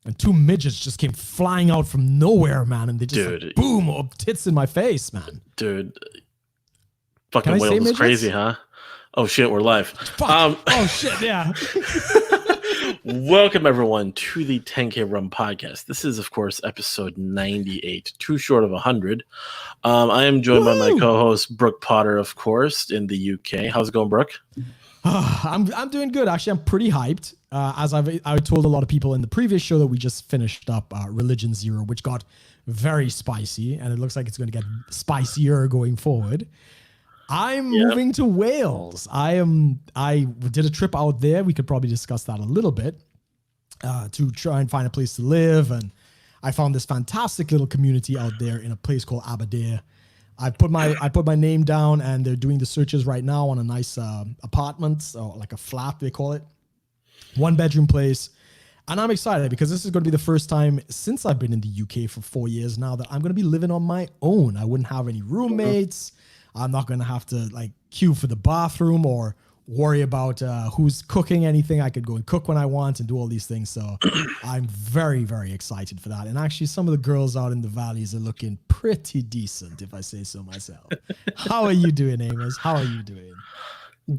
and two midgets just came flying out from nowhere, man, and they just like, boom, tits in my face, man. Dude, fucking Wales is crazy, huh? Oh shit, we're live. Oh shit, yeah. Welcome everyone to the 10K Rum podcast. This is, of course, episode 98, too short of 100. I am joined by my co-host Brook Potter, of course, in the UK. How's it going, Brook? I'm doing good. Actually, I'm pretty hyped. As I told a lot of people in the previous show that we just finished up Religion Zero, which got very spicy, and it looks like it's going to get spicier going forward. I'm moving to Wales. I did a trip out there. We could probably discuss that a little bit to try and find a place to live. And I found this fantastic little community out there in a place called Aberdare. I put my name down, and they're doing the searches right now on a nice apartment, or like a flat, they call it. 1-bedroom place. And I'm excited because this is going to be the first time since I've been in the UK for 4 years now that I'm going to be living on my own. I wouldn't have any roommates. I'm not going to have to like queue for the bathroom or worry about who's cooking anything. I could go and cook when I want and do all these things. So I'm very, very excited for that. And actually, some of the girls out in the valleys are looking pretty decent, if I say so myself. How are you doing, Amos? How are you doing?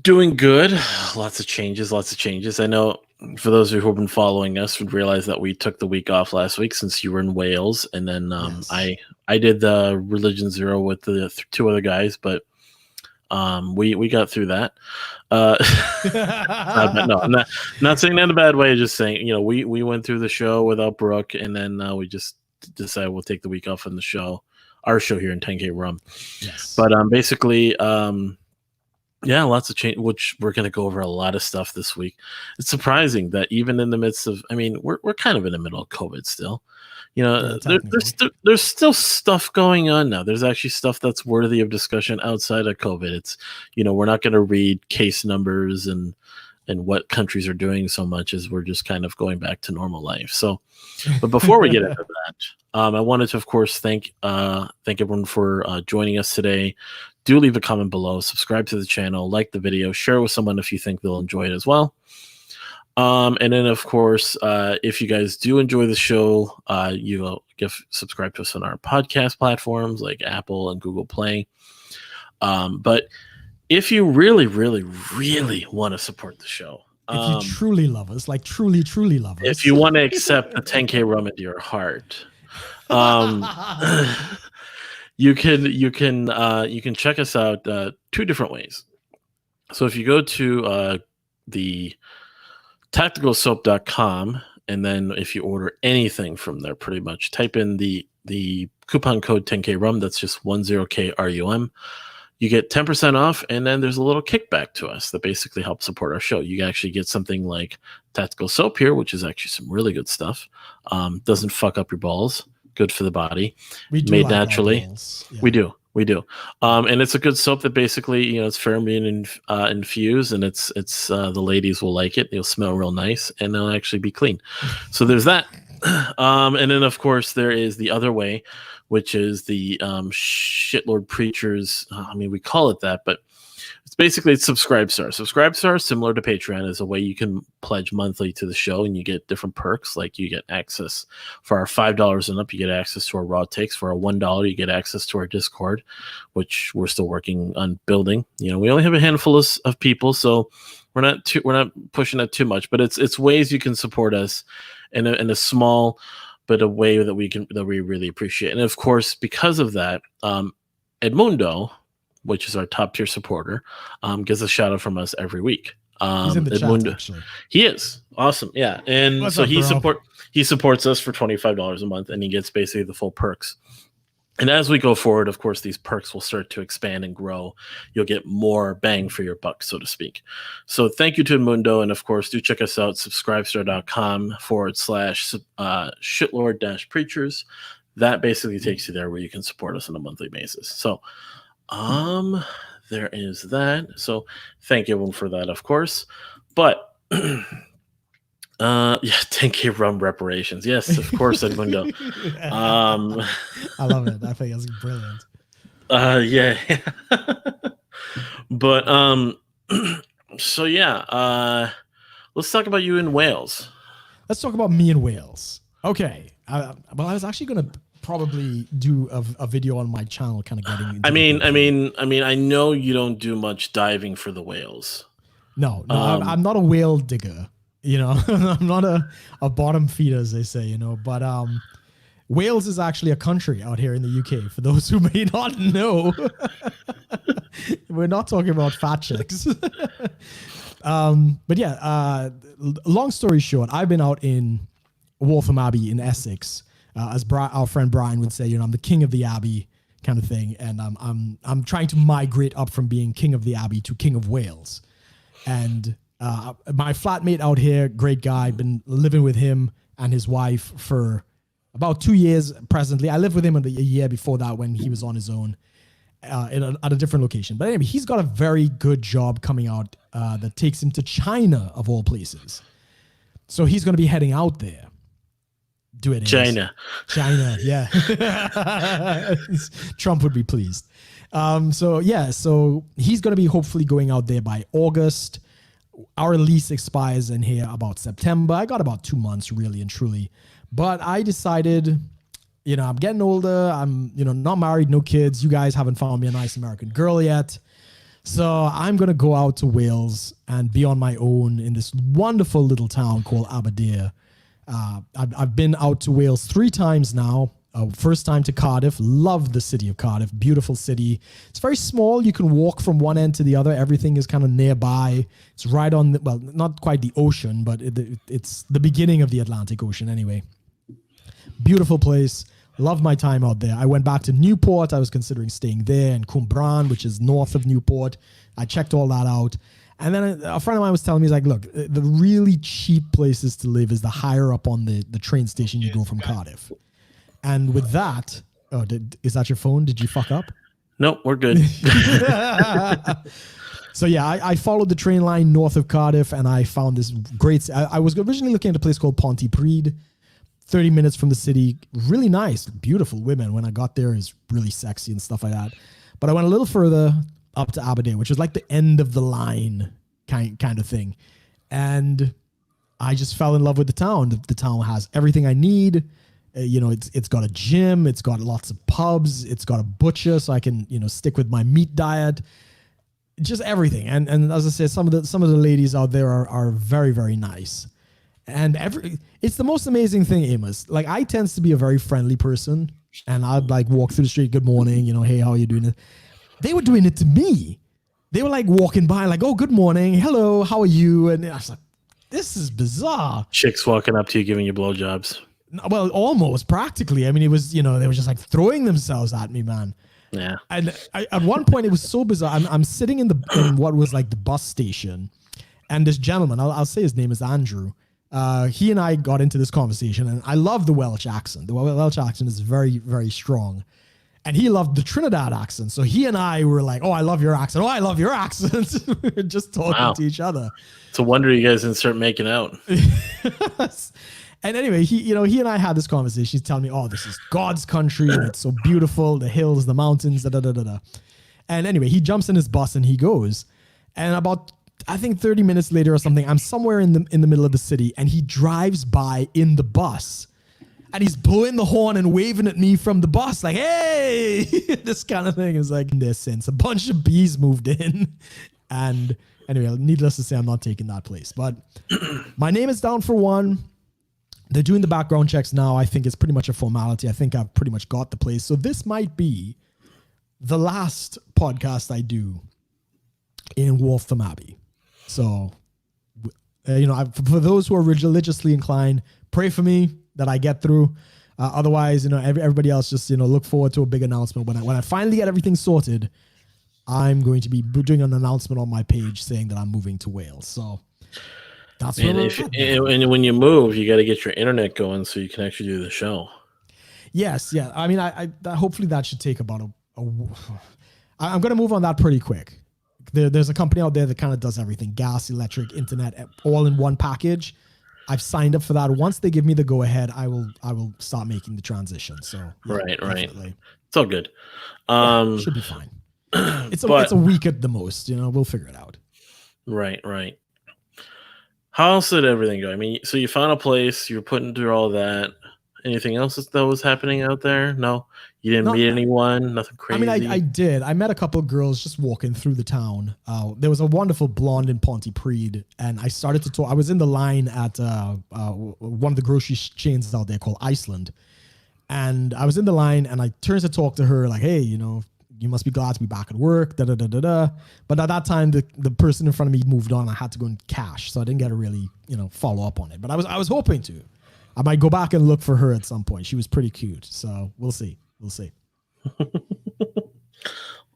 Doing good. Lots of changes. I know for those of you who have been following us would realize that we took the week off last week since you were in Wales. And then I did the Religion Zero with the two other guys, but we got through that. No, I'm not saying that in a bad way. Just saying, we went through the show without Brooke, and then we just decided we'll take the week off from the show, our show here in 10K Rum. Yes. But basically, lots of change, which we're going to go over a lot of stuff this week. It's surprising that even in the midst of, we're kind of in the middle of COVID still. There's still stuff going on now. There's actually stuff that's worthy of discussion outside of COVID. It's, we're not going to read case numbers and what countries are doing so much as we're just kind of going back to normal life. So, but before we get into that, I wanted to, of course, thank everyone for joining us today. Do leave a comment below, subscribe to the channel, like the video, share it with someone if you think they'll enjoy it as well. And then, of course, if you guys do enjoy the show, you subscribe to us on our podcast platforms like Apple and Google Play. But if you really, really, really want to support the show, if you truly love us, like truly, truly love us, if you want to accept the 10K Rum into your heart, you can check us out two different ways. So if you go to the tacticalsoap.com, and then if you order anything from there, pretty much type in the coupon code 10K Rum, that's just 10K RUM, you get 10% off, and then there's a little kickback to us that basically helps support our show. You actually get something like Tactical Soap here, which is actually some really good stuff. Doesn't fuck up your balls, good for the body, made naturally. Yeah. We do. And it's a good soap that basically, it's pheromone infused, and it's the ladies will like it. It'll smell real nice, and they'll actually be clean. So there's that. And then, of course, there is the other way, which is the Shitlord Preachers. We call it that, but it's Subscribe Star. Subscribe Star, similar to Patreon, is a way you can pledge monthly to the show, and you get different perks. Like you get access for our $5 and up, you get access to our raw takes. For our $1, you get access to our Discord, which we're still working on building. We only have a handful of people, so we're not pushing that too much. But it's ways you can support us in a small but a way that we really appreciate. And of course, because of that, Edmundo, which is our top tier supporter, gets a shout out from us every week. He's in the chat, actually. He is awesome. Yeah. And What's so up, he supports us for $25 a month, and he gets basically the full perks. And as we go forward, of course, these perks will start to expand and grow. You'll get more bang for your buck, so to speak. So thank you to Edmundo. And of course, do check us out, subscribestar.com/shitlord-preachers. That basically takes you there where you can support us on a monthly basis. So there is that. So thank you everyone for that, of course. But 10K Rum reparations. Yes, of course, Edmundo. I love it. I think it's brilliant. Yeah. But so yeah, let's talk about you in Wales. Let's talk about me in Wales. Okay. Well, I was actually going to probably do a video on my channel, kind of getting into I know you don't do much diving for the whales. No, I'm not a whale digger. I'm not a bottom feeder, as they say, but Wales is actually a country out here in the UK, for those who may not know. We're not talking about fat chicks. But yeah, long story short, I've been out in Waltham Abbey in Essex, as our friend Brian would say, I'm the king of the Abbey kind of thing. And I'm trying to migrate up from being king of the Abbey to king of Wales. And my flatmate out here, great guy, been living with him and his wife for about 2 years presently. I lived with him a year before that when he was on his own at a different location. But anyway, he's got a very good job coming out that takes him to China, of all places. So he's going to be heading out there. Do it. China, yeah. Trump would be pleased. So he's going to be hopefully going out there by August. Our lease expires in here about September. I got about 2 months, really and truly. But I decided, I'm getting older. I'm, not married, no kids. You guys haven't found me a nice American girl yet. So I'm going to go out to Wales and be on my own in this wonderful little town called Aberdeen. I've been out to Wales 3 times now. First time to Cardiff. Love the city of Cardiff. Beautiful city. It's very small. You can walk from one end to the other. Everything is kind of nearby. It's right on not quite the ocean, but it's the beginning of the Atlantic Ocean anyway. Beautiful place. Love my time out there. I went back to Newport. I was considering staying there, and Cwmbran, which is north of Newport. I checked all that out. And then a friend of mine was telling me, he's like, look, the really cheap places to live is the higher up on the train station you go from Cardiff. And with that, is that your phone? Did you fuck up? Nope, we're good. So yeah, I followed the train line north of Cardiff, and I found this great. I was originally looking at a place called Pontypridd, 30 minutes from the city. Really nice, beautiful women. When I got there, is really sexy and stuff like that. But I went a little further up to Aberdeen, which was like the end of the line kind of thing, and I just fell in love with the town. The town has everything I need. It's got a gym, it's got lots of pubs, it's got a butcher, so I can stick with my meat diet. Just everything, and as I said, some of the ladies out there are very, very nice, and it's the most amazing thing, Amos. Like, I tends to be a very friendly person, and I'd like walk through the street, good morning, hey, how are you doing? They were doing it to me. They were like walking by, like, oh, good morning, hello, how are you? And I was like, this is bizarre. Chicks walking up to you, giving you blowjobs. Well, almost practically. I mean, it was, they were just like throwing themselves at me, man. Yeah. And at one point, it was so bizarre. I'm sitting in what was like the bus station, and this gentleman, I'll say his name is Andrew. He and I got into this conversation, and I love the Welsh accent. The Welsh accent is very, very strong. And he loved the Trinidad accent. So he and I were like, oh, I love your accent. Oh, I love your accent. We were just talking to each other. It's a wonder you guys didn't start making out. And anyway, he and I had this conversation. He's telling me, oh, this is God's country, and it's so beautiful, the hills, the mountains, da. And anyway, he jumps in his bus and he goes. And about, I think 30 minutes later or something, I'm somewhere in the middle of the city, and he drives by in the bus. And he's blowing the horn and waving at me from the bus, like, hey, this kind of thing. Is like, in this sense, a bunch of bees moved in. And anyway, needless to say, I'm not taking that place. But my name is down for one. They're doing the background checks now. I think it's pretty much a formality. I think I've pretty much got the place. So this might be the last podcast I do in Waltham Abbey. So, for those who are religiously inclined, pray for me that I get through. Otherwise, everybody else just, look forward to a big announcement. When I finally get everything sorted, I'm going to be doing an announcement on my page saying that I'm moving to Wales. So that's and when you move, you got to get your internet going so you can actually do the show. Yes, yeah. I mean, I hopefully that should take about I'm going to move on that pretty quick. There's a company out there that kind of does everything: gas, electric, internet, all in one package. I've signed up for that. Once they give me the go ahead, I will start making the transition. So yeah, right. definitely. It's all good. Should be fine. It's a week at the most. We'll figure it out. Right. How else did everything go? I mean, so you found a place. You're putting through all that. anything else that was happening out there? No, you didn't Not, meet anyone. Nothing I mean, crazy. I did. I met a couple of girls just walking through the town. There was a wonderful blonde in Pontypridd, and I started to talk. I was in the line at one of the grocery chains out there called Iceland, and I was in the line, and I turned to talk to her like, "Hey, you must be glad to be back at work." Da da da da da. But at that time, the person in front of me moved on. I had to go and cash, so I didn't get to really follow up on it. But I was hoping to. I might go back and look for her at some point. She was pretty cute, so we'll see. We'll see.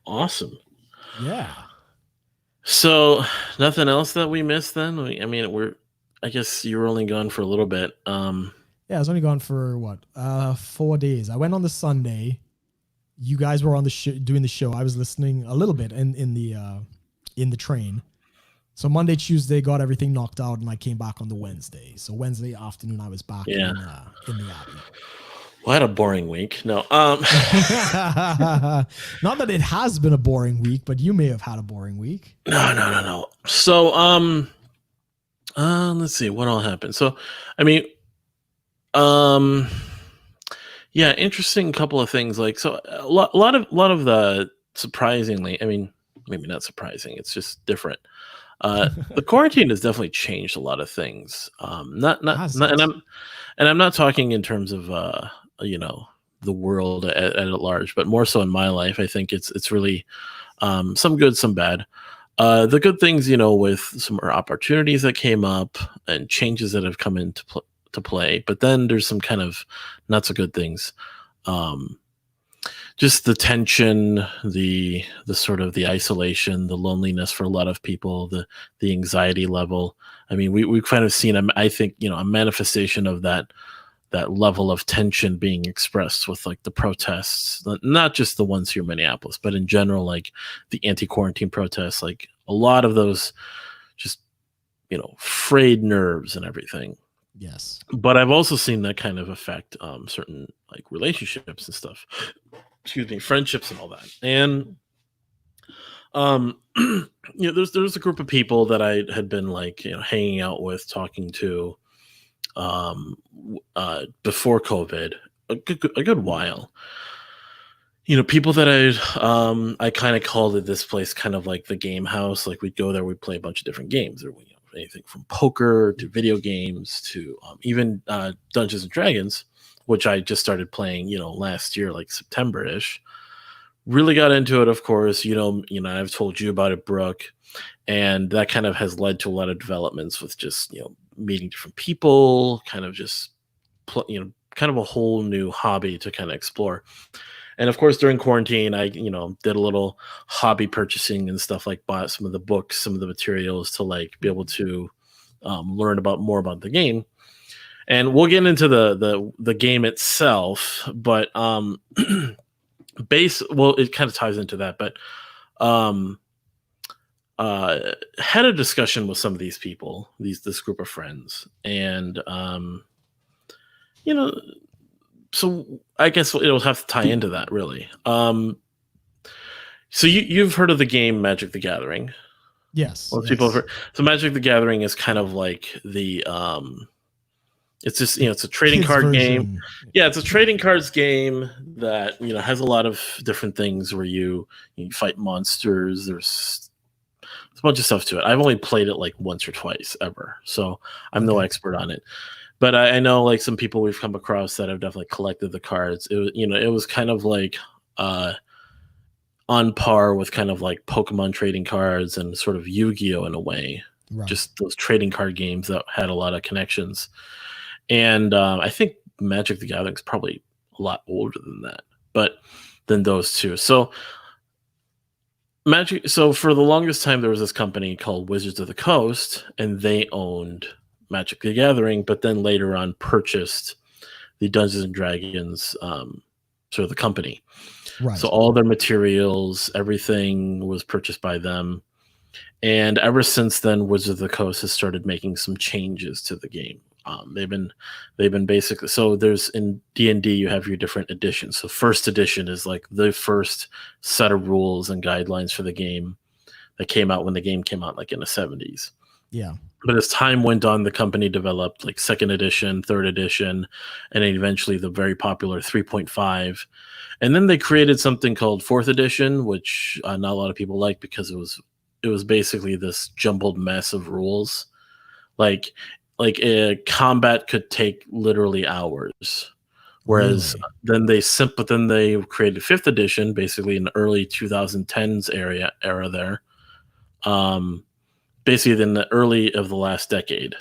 Awesome. Yeah. So nothing else that we missed then? I mean, I guess you were only gone for a little bit. Yeah, I was only gone for what? 4 days. I went on the Sunday. You guys were on the doing the show. I was listening a little bit in the train. So Monday, Tuesday got everything knocked out, and I came back on the Wednesday. So Wednesday afternoon, I was back in the Abbey. Well, I had a boring week. No, not that it has been a boring week, but you may have had a boring week. No. So, let's see what all happened. So, I mean, yeah, interesting couple of things. Like, so a lot of the surprisingly, I mean, maybe not surprising. It's just different. The quarantine has definitely changed a lot of things. And I'm not talking in terms of the world at large, but more so in my life. I think it's really some good, some bad. The good things, with some opportunities that came up and changes that have come into play, but then there's some kind of not so good things. Just the tension, the sort of the isolation, the loneliness for a lot of people, the anxiety level. I mean, we've kind of seen, I think, a manifestation of that level of tension being expressed with like the protests, not just the ones here in Minneapolis, but in general, like the anti-quarantine protests, like a lot of those just, frayed nerves and everything. Yes. But I've also seen that kind of affect certain like relationships and stuff. Excuse me, friendships and all that. And there's a group of people that I had been like, hanging out with, talking to before COVID, a good while. People that I kind of called it this place kind of like the game house. Like we'd go there, we'd play a bunch of different games. Or anything from poker to video games to even Dungeons and Dragons, which I just started playing, last year, like September-ish. Really got into it, of course. I've told you about it, Brooke, and that kind of has led to a lot of developments with just meeting different people, kind of just kind of a whole new hobby to kind of explore. And of course, during quarantine, I did a little hobby purchasing and stuff, like bought some of the books, some of the materials to like be able to learn more about the game. And we'll get into the game itself, but it kind of ties into that. But had a discussion with some of these people, this group of friends, and so I guess it'll have to tie into that, really. So you've heard of the game Magic the Gathering? Yes. Most people have heard. So Magic the Gathering is kind of like the it's just it's a trading card game. Yeah, it's a trading cards game that has a lot of different things where you fight monsters. There's a bunch of stuff to it. I've only played it like once or twice ever, so I'm no expert on it. But I know like some people we've come across that have definitely collected the cards. It was kind of like on par with kind of like Pokemon trading cards and sort of Yu-Gi-Oh in a way. Right. Just those trading card games that had a lot of connections. And I think Magic the Gathering is probably a lot older than those two. So for the longest time, there was this company called Wizards of the Coast, and they owned Magic the Gathering, but then later on purchased the Dungeons and Dragons sort of the company. Right. So all their materials, everything was purchased by them. And ever since then, Wizards of the Coast has started making some changes to the game. They've been basically, so there's in D&D you have your different editions. So first edition is like the first set of rules and guidelines for the game that came out when the game came out, like in the 70s. Yeah. But as time went on, the company developed like second edition, third edition, and then eventually the very popular 3.5. And then they created something called fourth edition, which not a lot of people like because it was basically this jumbled mess of rules. Like a combat could take literally hours. Whereas Really? then they created fifth edition, basically in the early 2010s era there. Basically in the early of the last decade,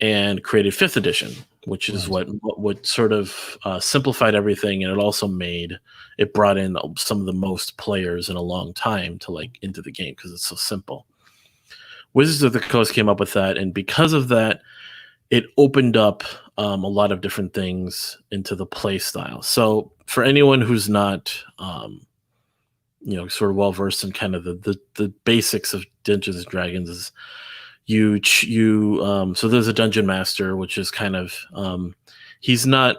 and created fifth edition, which is Right. what sort of simplified everything, and it brought in some of the most players in a long time to like into the game because it's so simple. Wizards of the Coast came up with that, and because of that, it opened up a lot of different things into the play style. So for anyone who's not sort of well versed in kind of the basics of Dungeons and Dragons, is so there's a dungeon master, which is kind of he's not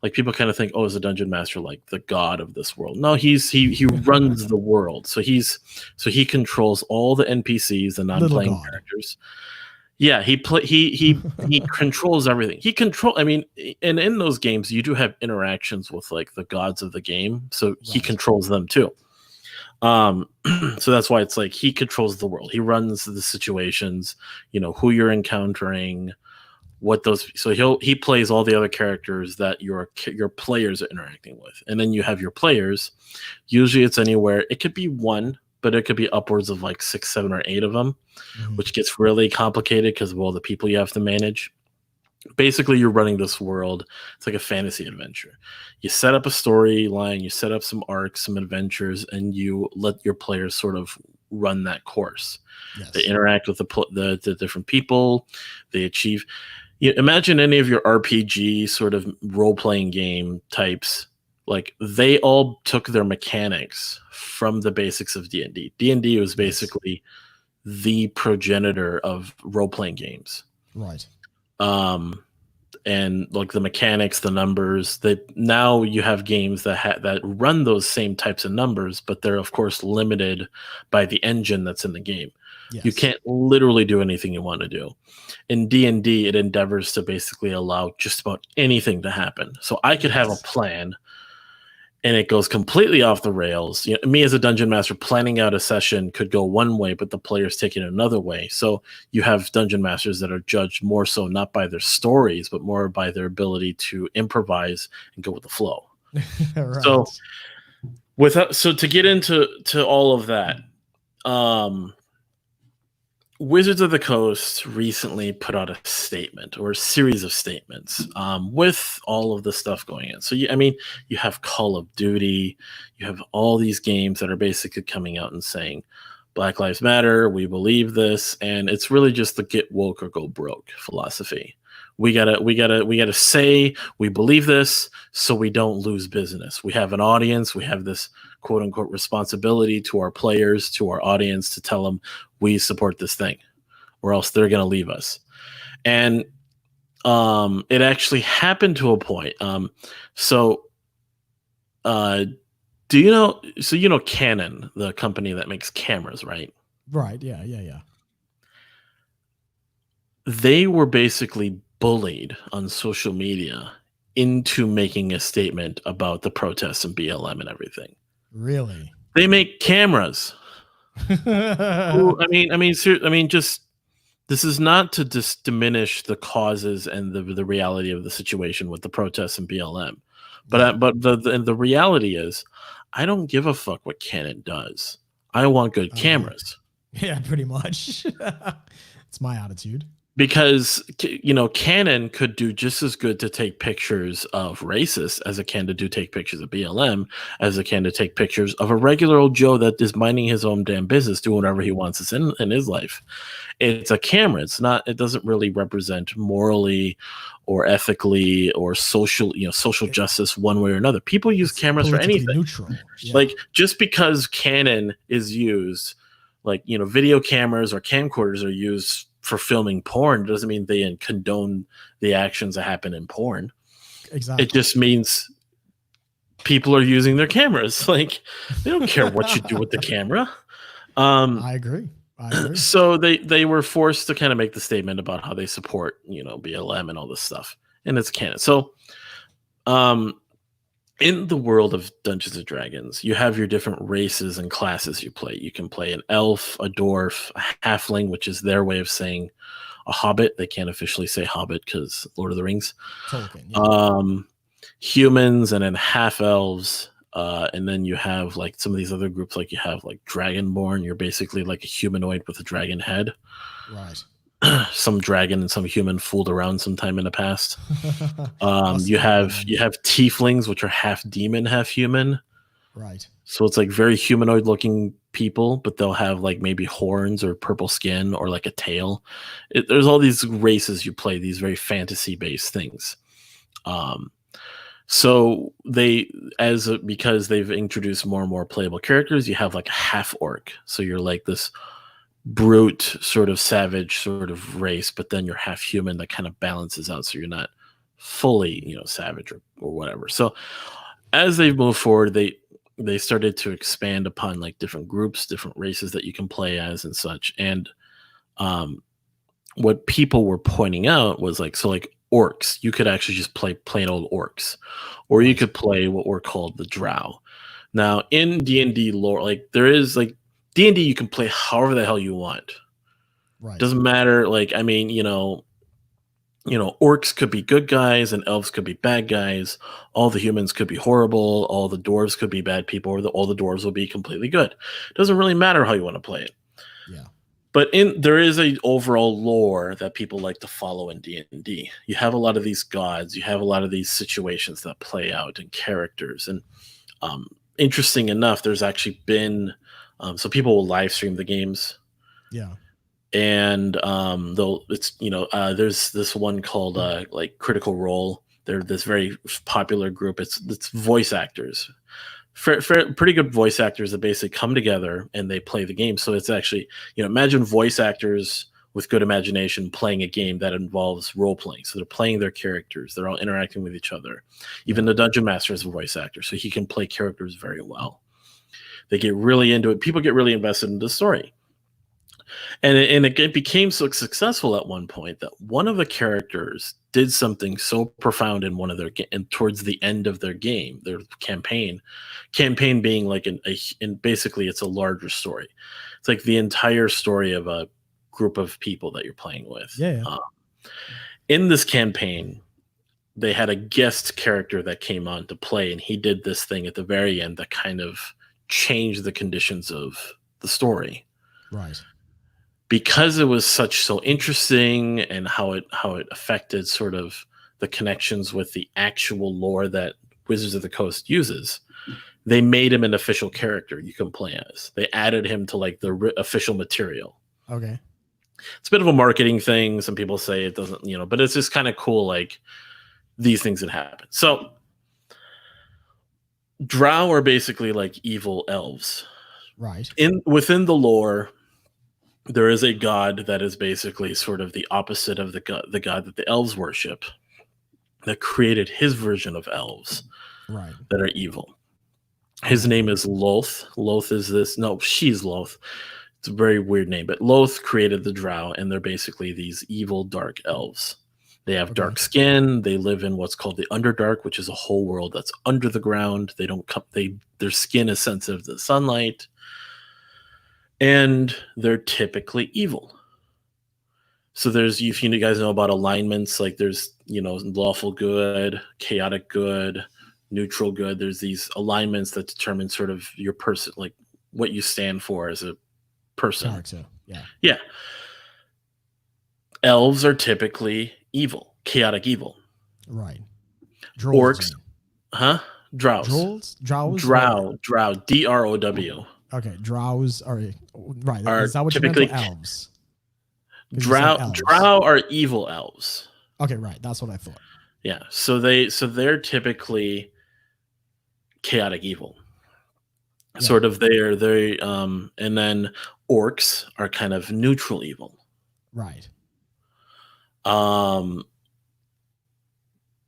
like people kind of think, oh, is a dungeon master like the god of this world? No, he runs the world. So he controls all the NPCs, the non-playing characters. Yeah, he controls everything. I mean, and in those games you do have interactions with like the gods of the game, so he controls them too. So that's why it's like he controls the world. He runs the situations, who you're encountering, he plays all the other characters that your players are interacting with. And then you have your players. Usually it's anywhere, it could be one, but it could be upwards of like 6, 7, or 8 of them, which gets really complicated because of all the people you have to manage. Basically, you're running this world. It's like a fantasy adventure. You set up a storyline, you set up some arcs, some adventures, and you let your players sort of run that course. Yes. They interact with the different people. They achieve. Imagine any of your RPG sort of role-playing game types. Like they all took their mechanics from the basics of D&D. D&D was basically the progenitor of role-playing games. Right. And like the mechanics, the numbers, that now you have games that run those same types of numbers, but they're of course limited by the engine that's in the game. Yes. You can't literally do anything you want to do. In D&D, it endeavors to basically allow just about anything to happen. So I could have a plan and it goes completely off the rails. Me as a dungeon master planning out a session could go one way, but the players take it another way. So you have dungeon masters that are judged more so not by their stories, but more by their ability to improvise and go with the flow. Right. So to get into all of that, Wizards of the Coast recently put out a statement or a series of statements with all of the stuff going in. So, you have Call of Duty, you have all these games that are basically coming out and saying, Black Lives Matter, we believe this, and it's really just the get woke or go broke philosophy. We gotta say we believe this so we don't lose business. We have an audience, we have this quote unquote responsibility to our players, to our audience, to tell them we support this thing, or else they're going to leave us. And it actually happened to a point. Do you know? So Canon, the company that makes cameras, right? Right. Yeah. They were basically bullied on social media into making a statement about the protests and BLM and everything. Really? They make cameras. Just this is not to diminish the causes and the reality of the situation with the protests and BLM, but the reality is, I don't give a fuck what Canon does. I want good cameras. Yeah, pretty much. It's my attitude. Because Canon could do just as good to take pictures of racists as it can to take pictures of BLM, as it can to take pictures of a regular old Joe that is minding his own damn business, doing whatever he wants in his life. It's a camera. It doesn't really represent morally or ethically or social justice one way or another. People use cameras for anything. Neutral. Yeah. Like just because Canon is used, like video cameras or camcorders are used for filming porn, doesn't mean they condone the actions that happen in porn. Exactly. It just means people are using their cameras. Like they don't care what you do with the camera. I agree. I agree. So they were forced to kind of make the statement about how they support, BLM and all this stuff, and it's canon. So, um, in the world of Dungeons and Dragons, you have your different races and classes you play. You can play an elf, a dwarf, a halfling, which is their way of saying a hobbit. They can't officially say hobbit because Lord of the Rings. Tolkien. Yeah. Humans, and then half elves. And then you have like some of these other groups, like you have like Dragonborn. You're basically like a humanoid with a dragon head. Right. Some dragon and some human fooled around sometime in the past. That's You cool, have man. tieflings, which are half demon, half human. Right. So it's like very humanoid looking people, but they'll have like maybe horns or purple skin or like a tail. There's all these races you play, these very fantasy based things. So because they've introduced more and more playable characters, you have like a half orc. So you're like this brute sort of savage sort of race, but then you're half human that kind of balances out. So you're not fully, savage or whatever. So as they've moved forward, they started to expand upon like different groups, different races that you can play as and such. And what people were pointing out was like, so like orcs, you could actually just play plain old orcs, or you could play what were called the drow. Now in D&D lore, like there is like D&D, you can play however the hell you want. Right. Doesn't matter. Like, I mean, orcs could be good guys and elves could be bad guys. All the humans could be horrible. All the dwarves could be bad people, or all the dwarves will be completely good. Doesn't really matter how you want to play it. Yeah. But there is a overall lore that people like to follow in D&D. You have a lot of these gods. You have a lot of these situations that play out and characters. And interesting enough, there's actually been so people will live stream the games. Yeah. And there's this one called like Critical Role. They're this very popular group. It's voice actors, pretty good voice actors that basically come together and they play the game. So it's actually, imagine voice actors with good imagination playing a game that involves role playing. So they're playing their characters. They're all interacting with each other. Even the dungeon master is a voice actor, so he can play characters very well. They get really into it. People get really invested in the story. And it became so successful at one point that one of the characters did something so profound in one of their and towards the end of their game, their campaign being like and basically it's a larger story. It's like the entire story of a group of people that you're playing with. Yeah. In this campaign, they had a guest character that came on to play, and he did this thing at the very end that kind of changed the conditions of the story. Right. Because it was so interesting, and how it affected sort of the connections with the actual lore that Wizards of the Coast uses, they made him an official character you can play as. They added him to like the official material. Okay. It's a bit of a marketing thing. Some people say it doesn't, but it's just kind of cool. Like these things that happen. So drow are basically like evil elves. Right. Within the lore, there is a god that is basically sort of the opposite of the god that the elves worship, that created his version of elves, right, that are evil. His name is Loth. Loth is this. No, she's Loth. It's a very weird name, but Loth created the drow, and they're basically these evil dark elves. They have dark skin. They live in what's called the Underdark, which is a whole world that's under the ground. They don't come. Their skin is sensitive to the sunlight. And they're typically evil. So there's, if you guys know about alignments, like there's, lawful good, chaotic good, neutral good. There's these alignments that determine sort of your person, like what you stand for as a person. Character. Yeah. Yeah. Elves are typically evil, chaotic evil. Right. Orcs. Huh? Drows. Drows? Drow. DROW. Okay, drows are right. Are is that what typically you meant? Elves. Drow are evil elves. Okay, right. That's what I thought. Yeah. So they're typically chaotic evil. Yeah. Sort of they and then orcs are kind of neutral evil. Right.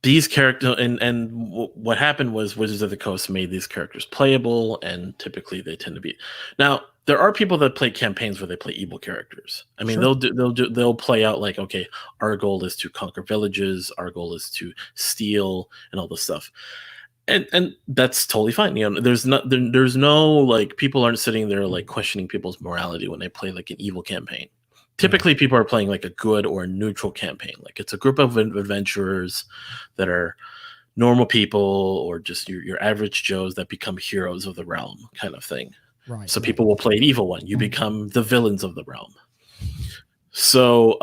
These characters and what happened was Wizards of the Coast made these characters playable, and typically they tend to be. Now, there are people that play campaigns where they play evil characters. I mean, Sure. they'll play out like, okay, our goal is to conquer villages, our goal is to steal, and all this stuff, and that's totally fine. You know, there's no like people aren't sitting there like questioning people's morality when they play like an evil campaign. Typically, people are playing like a good or a neutral campaign. Like it's a group of adventurers that are normal people or just your average Joes that become heroes of the realm, kind of thing. Right. So people will play an evil one. You become the villains of the realm. So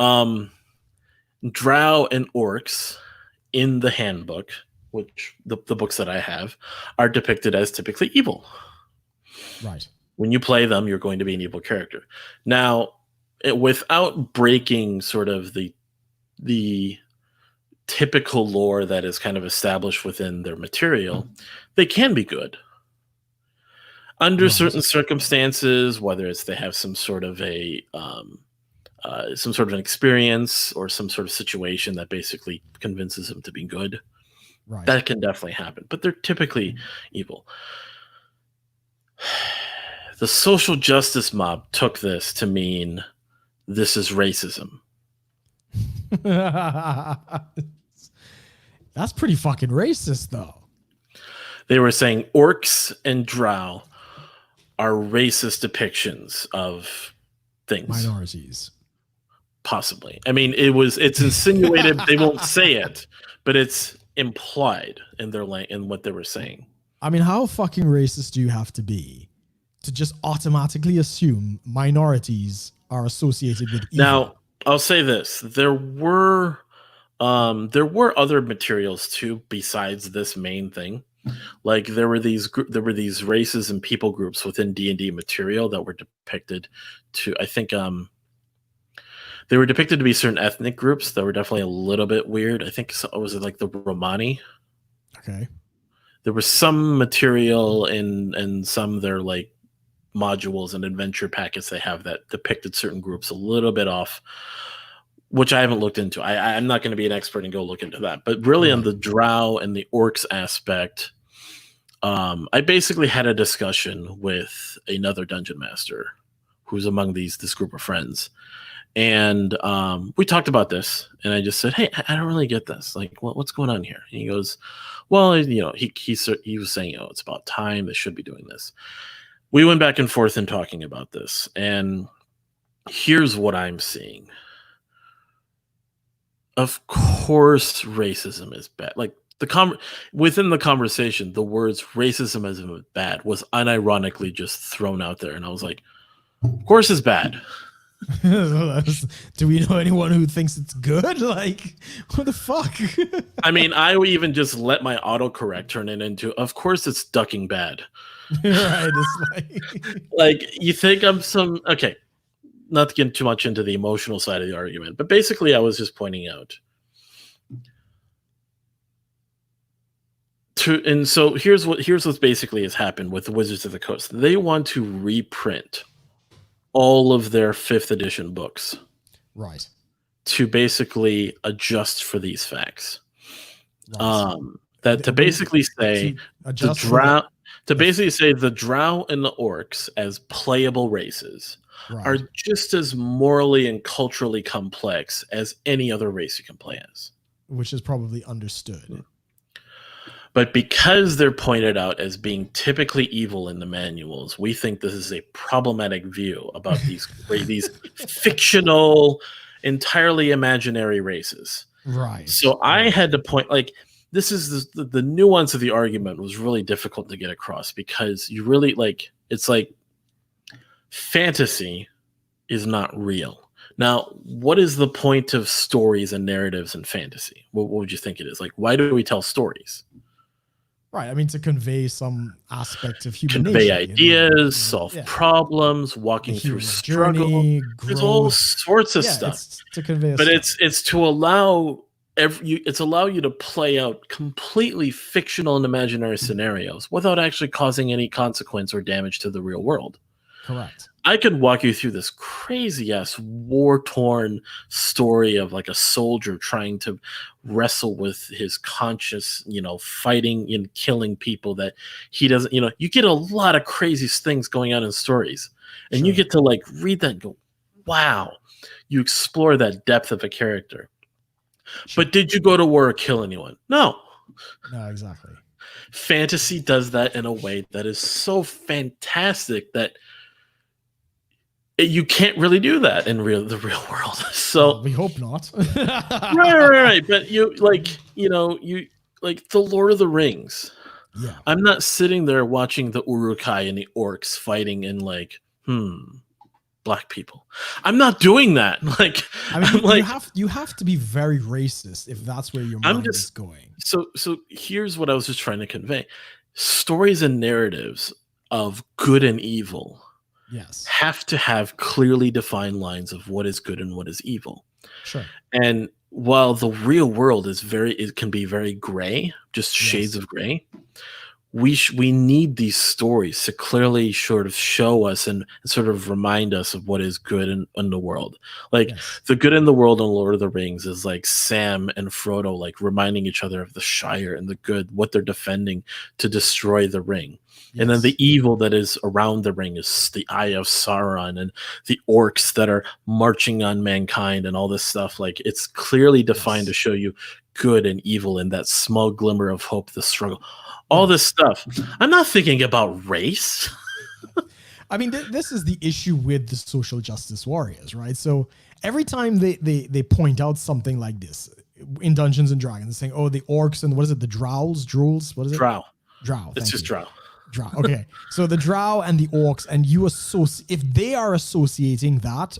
drow and orcs in the handbook, which the books that I have, are depicted as typically evil. Right. When you play them, you're going to be an evil character. Now, without breaking sort of the typical lore that is kind of established within their material, they can be good. Under certain circumstances, whether it's they have some sort of an experience or some sort of situation that basically convinces them to be good, that can definitely happen. But they're typically evil. The social justice mob took this to mean this is racism. That's pretty fucking racist, though. They were saying orcs and drow are racist depictions of things. Minorities. Possibly. I mean, it's insinuated. They won't say it, but it's implied in in what they were saying. I mean, how fucking racist do you have to be to just automatically assume minorities are associated with evil? Now, I'll say this: there were other materials too besides this main thing. Like there were these races and people groups within D&D material that were depicted to, I think, they were depicted to be certain ethnic groups that were definitely a little bit weird. I think was it like the Romani? Okay. There was some material in some of their like modules and adventure packets they have that depicted certain groups a little bit off, which I haven't looked into. I'm not going to be an expert and go look into that. But really on the drow and the orcs aspect, I basically had a discussion with another dungeon master who's among this group of friends. And we talked about this, and I just said, "Hey, I don't really get this. Like, what's going on here?" And he goes, "Well, you know," he was saying, "You know, it's about time. They should be doing this." We went back and forth in talking about this, and here's what I'm seeing. Of course, racism is bad. Like within the conversation, the words "racism is bad" was unironically just thrown out there, and I was like, "Of course, it's bad." Do we know anyone who thinks it's good? Like, what the fuck? I mean, I would even just let my autocorrect turn it into, "Of course, it's ducking bad." Right? It's like you think I'm some okay. Not to get too much into the emotional side of the argument, but basically, I was just pointing out. And so here's what basically has happened with the Wizards of the Coast. They want to reprint all of their 5th edition books, right? To basically adjust for these facts. Right. To basically say the drow and the orcs as playable races are just as morally and culturally complex as any other race you can play as. Which is probably understood. But because they're pointed out as being typically evil in the manuals, we think this is a problematic view about these fictional, entirely imaginary races. Right. So I had to point, like, this is the nuance of the argument was really difficult to get across because you really, like, it's like fantasy is not real. Now, what is the point of stories and narratives in fantasy? What would you think it is? Like, why do we tell stories? Right. I mean, to convey some aspect of human convey nature, ideas, solve problems, walking through struggle. There's all sorts of stuff. It's to convey, but it's to allow allow you to play out completely fictional and imaginary scenarios without actually causing any consequence or damage to the real world. Correct. I could walk you through this crazy ass war torn story of like a soldier trying to wrestle with his conscience, fighting and killing people that he doesn't, you get a lot of crazy things going on in stories. And you Sure. get to like read that and go, wow, you explore that depth of a character. Sure. But did you go to war or kill anyone? No. No, exactly. Fantasy does that in a way that is so fantastic that you can't really do that in the real world. So we hope not. right. But you like the Lord of the Rings. Yeah. I'm not sitting there watching the Uruk-hai and the orcs fighting and like, black people. I'm not doing that. Like, I mean, like, you have to be very racist if that's where your mind is going. So here's what I was just trying to convey. Stories and narratives of good and evil have to have clearly defined lines of what is good and what is evil. Sure. And while the real world it can be very gray, just shades of gray, we need these stories to clearly sort of show us and sort of remind us of what is good in the world. Like the good in the world in Lord of the Rings is like Sam and Frodo like reminding each other of the Shire and the good, what they're defending to destroy the ring. And then the evil that is around the ring is the Eye of Sauron and the orcs that are marching on mankind and all this stuff. Like it's clearly defined to show you good and evil and that small glimmer of hope, the struggle, all this stuff. I'm not thinking about race. I mean, this is the issue with the social justice warriors, right? So every time they point out something like this in Dungeons and Dragons, saying, oh, the orcs and what is it? The drools? What is it? Drow. It's just drow. Drow. Okay. So the drow and the orcs, and if they are associating that,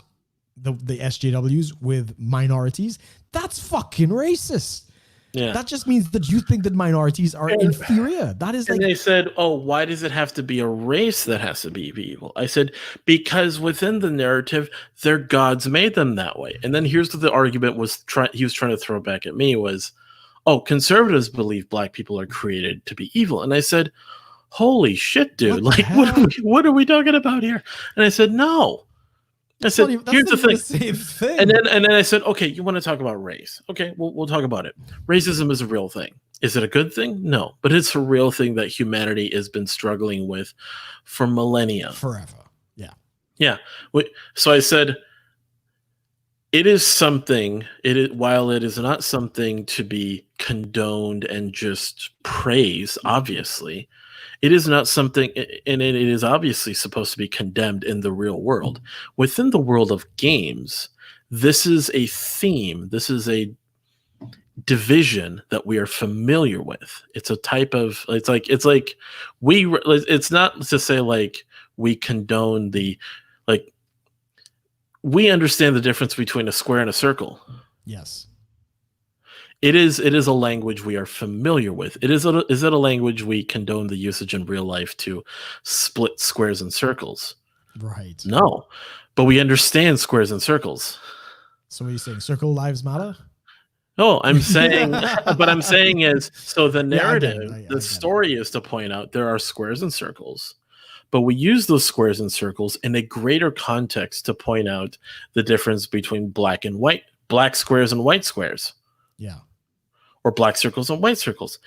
the SJWs with minorities, that's fucking racist. Yeah. That just means that you think that minorities are inferior. That is like. And they said, oh, why does it have to be a race that has to be evil? I said, because within the narrative, their gods made them that way. And then here's what the argument he was trying to throw back at me was, oh, conservatives believe black people are created to be evil. And I said, holy shit, dude. What are we talking about here? And I said, no. I said, here's the thing. And then I said, okay, you want to talk about race? Okay, we'll talk about it. Racism is a real thing. Is it a good thing? No, but it's a real thing that humanity has been struggling with for millennia. Forever. Yeah. Yeah. So I said, it is something, while it is not something to be condoned and just praised, obviously, it is not something, and it is obviously supposed to be condemned in the real world. Within the world of games, this is a theme. This is a division that we are familiar with. It's a type of, it's not to say like we condone we understand the difference between a square and a circle. Yes. It is a language we are familiar with. Is it a language we condone the usage in real life to split squares and circles? Right. No, but we understand squares and circles. So what are you saying? Circle lives matter? No, I'm saying, but I'm saying is, so the narrative, the story is to point out there are squares and circles, but we use those squares and circles in a greater context to point out the difference between black and white, black squares and white squares. Yeah. Or black circles and white circles.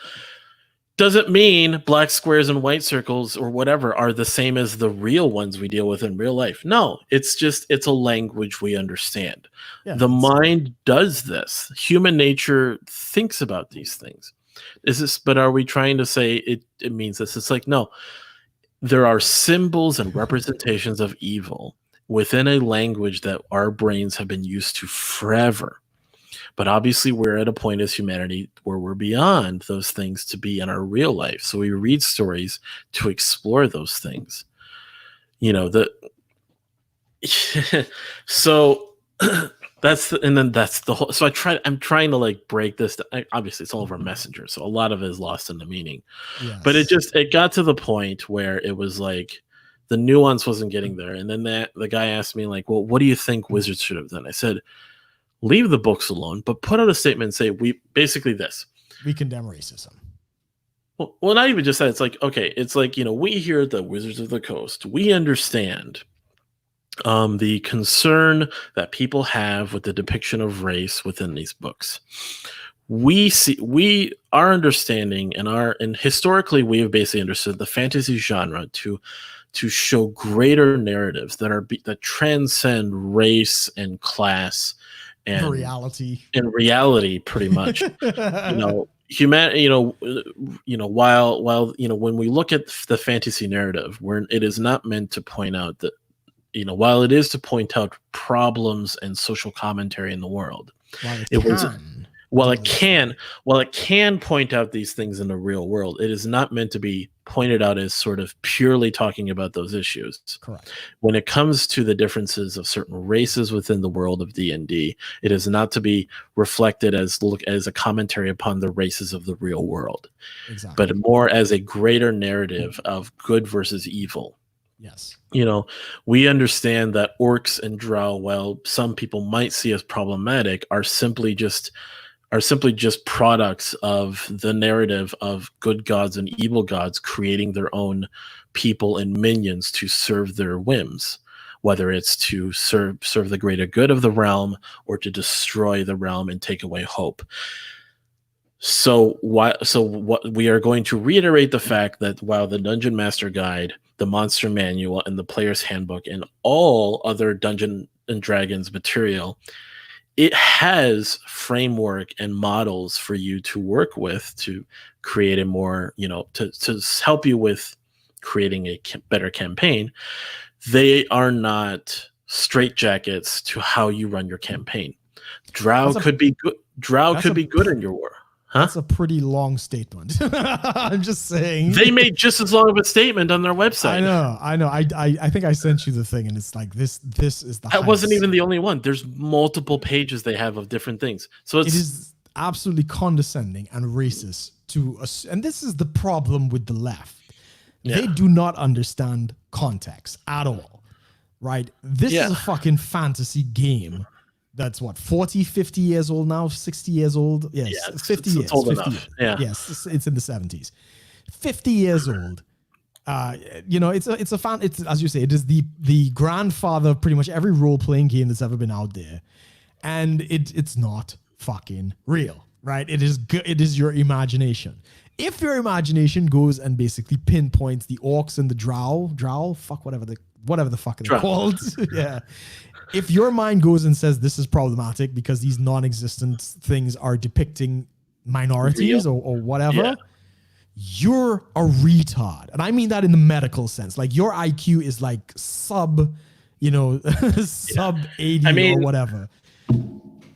Doesn't mean black squares and white circles or whatever are the same as the real ones we deal with in real life. No, it's a language we understand. Yeah, the mind does this. Human nature thinks about these things. But are we trying to say it means this? It's like, no, there are symbols and representations of evil within a language that our brains have been used to forever. But obviously, we're at a point as humanity where we're beyond those things to be in our real life. So we read stories to explore those things. So that's the whole. So I'm trying to like break this. Obviously, it's all over Messenger, so a lot of it is lost in the meaning. Yes. But it got to the point where it was like the nuance wasn't getting there, and then the guy asked me like, "Well, what do you think Wizards should have done?" I said, leave the books alone, but put out a statement and say, we condemn racism. Well, not even just that. It's like, okay, it's like, we here at the Wizards of the Coast, we understand the concern that people have with the depiction of race within these books. Our understanding and historically we have basically understood the fantasy genre to show greater narratives that transcend race and class and reality pretty much. Humanity, while when we look at the fantasy narrative, where it is not meant to point out that, while it is to point out problems and social commentary in the world, while it can point out these things in the real world, it is not meant to be pointed out as sort of purely talking about those issues. Correct. When it comes to the differences of certain races within the world of D&D, it is not to be reflected as a commentary upon the races of the real world, but more as a greater narrative of good versus evil. Yes. We understand that orcs and drow, while some people might see as problematic, are simply just products of the narrative of good gods and evil gods creating their own people and minions to serve their whims, whether it's to serve the greater good of the realm or to destroy the realm and take away hope. So what we are going to reiterate the fact that while the Dungeon Master Guide, the Monster Manual, and the Player's Handbook, and all other Dungeons and Dragons material, it has framework and models for you to work with to create a more, to help you with creating a better campaign. They are not straitjackets to how you run your campaign. Drow could be good. Drow could be good in your war. Huh? That's a pretty long statement. I'm just saying. They made just as long of a statement on their website. I know. I think I sent you the thing, and it's like this is the. That wasn't even the only one. There's multiple pages they have of different things. So it is absolutely condescending and racist to us, and this is the problem with the left. Yeah. They do not understand context at all, right? This is a fucking fantasy game. That's what, 40, 50 years old now, 60 years old. Yes, yeah, 50 years. It's old 50 enough. Yeah. Yes, it's in the 70s. 50 years old. It's a fan. It's, as you say, it is the grandfather of pretty much every role-playing game that's ever been out there, and it's not fucking real, right? It is your imagination. If your imagination goes and basically pinpoints the orcs and the drow, fuck whatever the fuck they're called, yeah. If your mind goes and says this is problematic because these non-existent things are depicting minorities or whatever, you're a retard. And I mean that in the medical sense. Like your IQ is like sub 80 or whatever.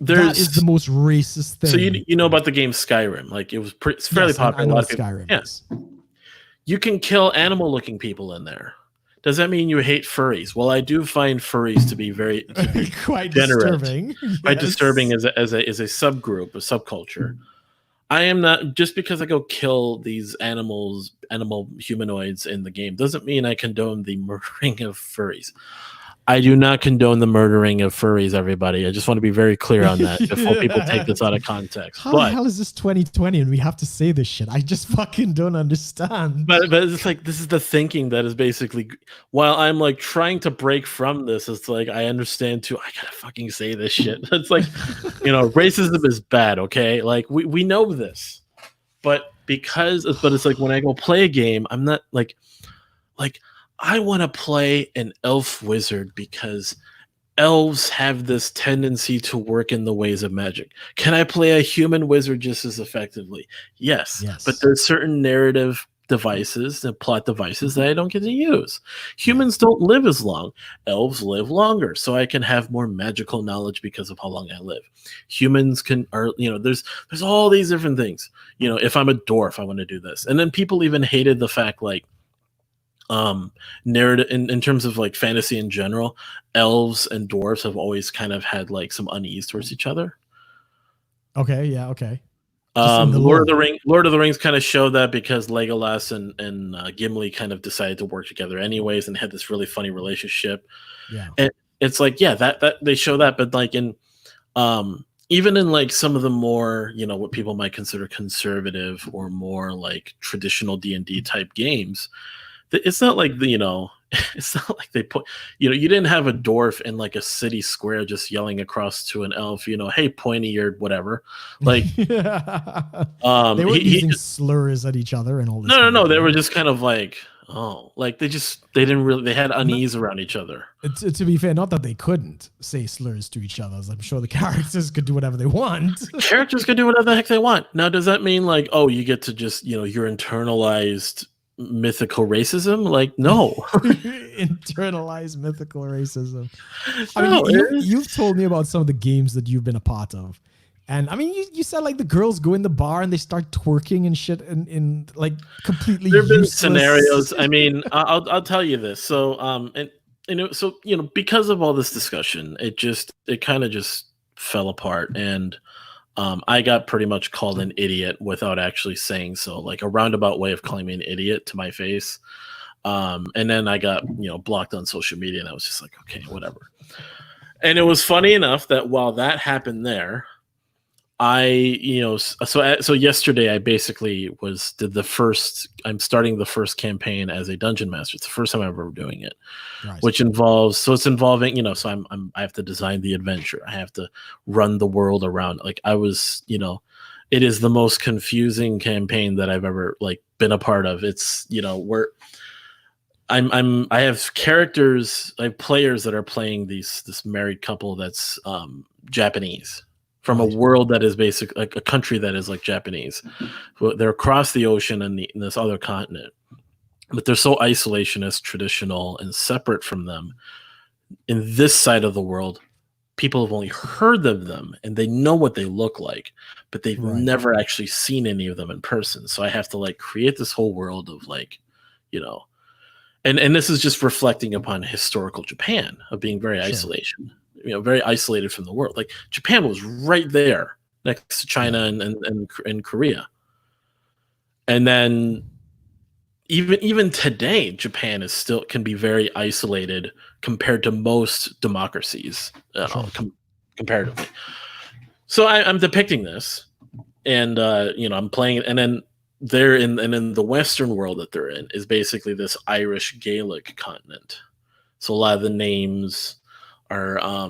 That is the most racist thing. So you know about the game Skyrim. Like it's fairly popular. I know what Skyrim is. You can kill animal-looking people in there. Does that mean you hate furries? Well, I do find furries to be quite disturbing. Quite disturbing as a subgroup, a subculture. I am not, just because I go kill these animal humanoids in the game doesn't mean I condone the murdering of furries. I do not condone the murdering of furries, everybody. I just want to be very clear on that before people take this out of context. How the hell is this 2020 and we have to say this shit? I just fucking don't understand. But it's like, this is the thinking that is basically, while I'm like trying to break from this, it's like, I understand too, I gotta fucking say this shit. It's like, racism is bad, okay? Like, we know this. But it's like when I go play a game, I'm not like, I want to play an elf wizard because elves have this tendency to work in the ways of magic. Can I play a human wizard just as effectively? Yes. But there's certain narrative devices and plot devices that I don't get to use. Humans don't live as long. Elves live longer, so I can have more magical knowledge because of how long I live. Humans there's all these different things. If I'm a dwarf, I want to do this. And then people even hated the fact, like, narrative in terms of like fantasy in general, elves and dwarves have always kind of had like some unease towards each other. Okay, yeah, okay. Lord of the Rings kind of showed that because Legolas and Gimli kind of decided to work together anyways and had this really funny relationship. Yeah, and it's like, that they show that, but like in even in like some of the more what people might consider conservative or more like traditional D&D type games, it's not like it's not like they put, you didn't have a dwarf in like a city square just yelling across to an elf, hey, pointy eared, whatever. Like, They weren't using slurs at each other and all this. No. They were just kind of like, like they didn't really, they had unease around each other. To be fair, not that they couldn't say slurs to each other. I'm sure the characters could do whatever they want. Characters could do whatever the heck they want. Now, does that mean like, you get to just, your internalized mythical racism? No. Internalized mythical racism. I mean, you've told me about some of the games that you've been a part of. And I mean, you said like the girls go in the bar and they start twerking and shit in like completely. There have been scenarios. I mean, I'll tell you this. So, because of all this discussion, it kind of just fell apart, and I got pretty much called an idiot without actually saying so, like a roundabout way of calling me an idiot to my face. And then I got blocked on social media, and I was just like, okay, whatever. And it was funny enough that while that happened there, so yesterday I basically I'm starting the first campaign as a dungeon master. It's the first time I'm ever doing it, nice. Which involves, so I have to design the adventure. I have to run the world around. Like it is the most confusing campaign that I've ever like been a part of. It's, where I have characters, I have players that are playing this married couple that's Japanese. From a world that is basically like a country that is like Japanese. They're across the ocean in this other continent, but they're so isolationist, traditional, and separate from them. In this side of the world, people have only heard of them and they know what they look like, but they've never actually seen any of them in person. So I have to like create this whole world of like, and this is just reflecting upon historical Japan of being very isolation. Very isolated from the world. Like Japan was right there next to China and Korea. And then even today, Japan can be very isolated compared to most democracies, comparatively. So I'm depicting this, and I'm playing it, and then they're in the Western world that they're in is basically this Irish Gaelic continent. So a lot of the names are I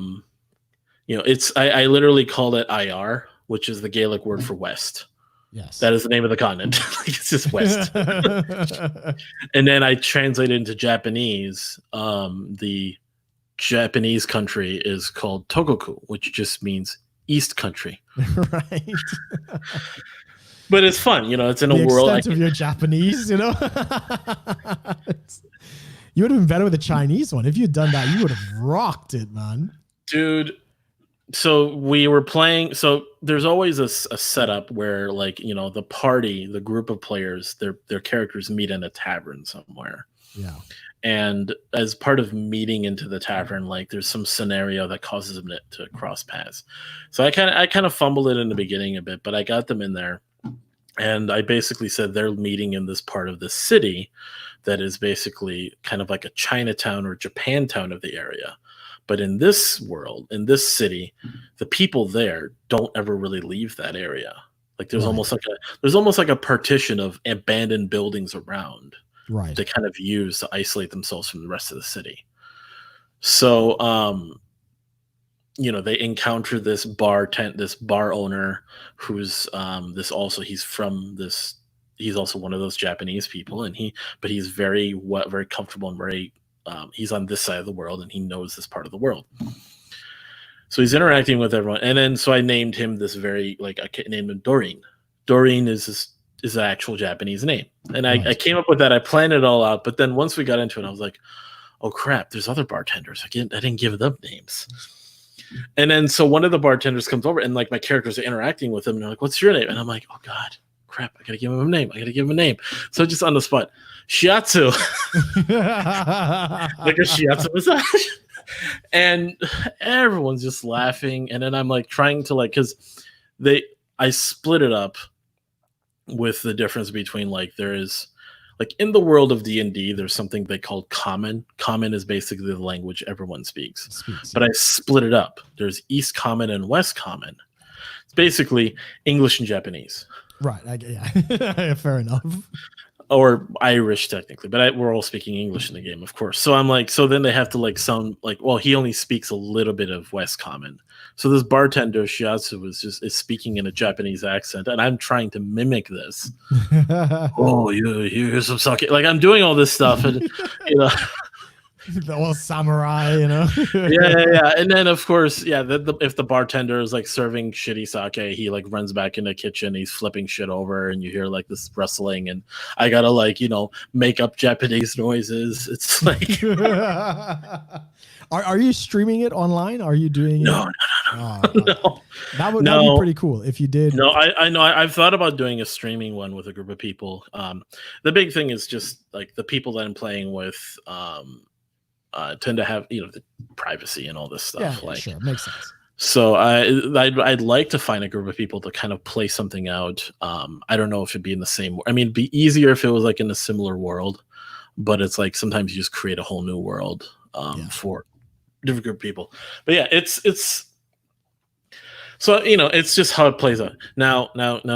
literally call it IR, which is the Gaelic word for west. Yes, that is the name of the continent. It's just west. And then I translate it into Japanese. The Japanese country is called Togoku, which just means East Country. Right. But it's fun, it's in a world. The extent of your Japanese, You would have been better with the Chinese one. If you'd done that, you would have rocked it, man. Dude, so we were playing. So there's always a setup where, like, the group of players, their characters meet in a tavern somewhere. Yeah. And as part of meeting into the tavern, like, there's some scenario that causes them to cross paths. So I kind of fumbled it in the beginning a bit, but I got them in there. And I basically said they're meeting in this part of the city that is basically kind of like a Chinatown or Japantown of the area. But in this world, in this city, the people there don't ever really leave that area. Like there's almost like a partition of abandoned buildings around, right? They kind of use to isolate themselves from the rest of the city. So, they encounter this bar owner who's he's also one of those Japanese people, and he's very comfortable and very he's on this side of the world and he knows this part of the world. So he's interacting with everyone, and then so I named him I named him Doreen. Doreen is an actual Japanese name, and I came up with that. I planned it all out, but then once we got into it, I was like, oh crap, there's other bartenders. I didn't give them names. And then so one of the bartenders comes over, and like my characters are interacting with him, and they're like, what's your name? And I'm like, oh god, crap, I gotta give him a name. So just on the spot, Shiatsu. Like a shiatsu massage. And everyone's just laughing, and then I'm like trying to because I split it up with the difference between there is in the world of D&D, there's something they call common. Common is basically the language everyone speaks. But I split it up. There's East Common and West Common. It's basically English and Japanese. Right. Yeah. Fair enough. or Irish technically, but we're all speaking English in the game, of course. So I'm like, so then they have to like sound like, well, he only speaks a little bit of West Common. So this bartender Shiatsu is speaking in a Japanese accent, and I'm trying to mimic this. Oh, here's some sake. Like I'm doing all this stuff, and you know. The old samurai, you know. yeah. And then of course, yeah, if the bartender is like serving shitty sake, he like runs back in the kitchen, he's flipping shit over, and you hear like this rustling, and I gotta like, you know, make up Japanese noises. It's like Are you streaming it online? Are you doing no. No. That'd be pretty cool if you did. No, I know. I've thought about doing a streaming one with a group of people. The big thing is just like the people that I'm playing with tend to have, you know, the privacy and all this stuff. Yeah, like, sure, makes sense. So I'd like to find a group of people to kind of play something out. I don't know if it'd be in the same. I mean, it'd be easier if it was like in a similar world, but it's like sometimes you just create a whole new world for different group of people. But yeah, it's. So you know, it's just how it plays out. Now,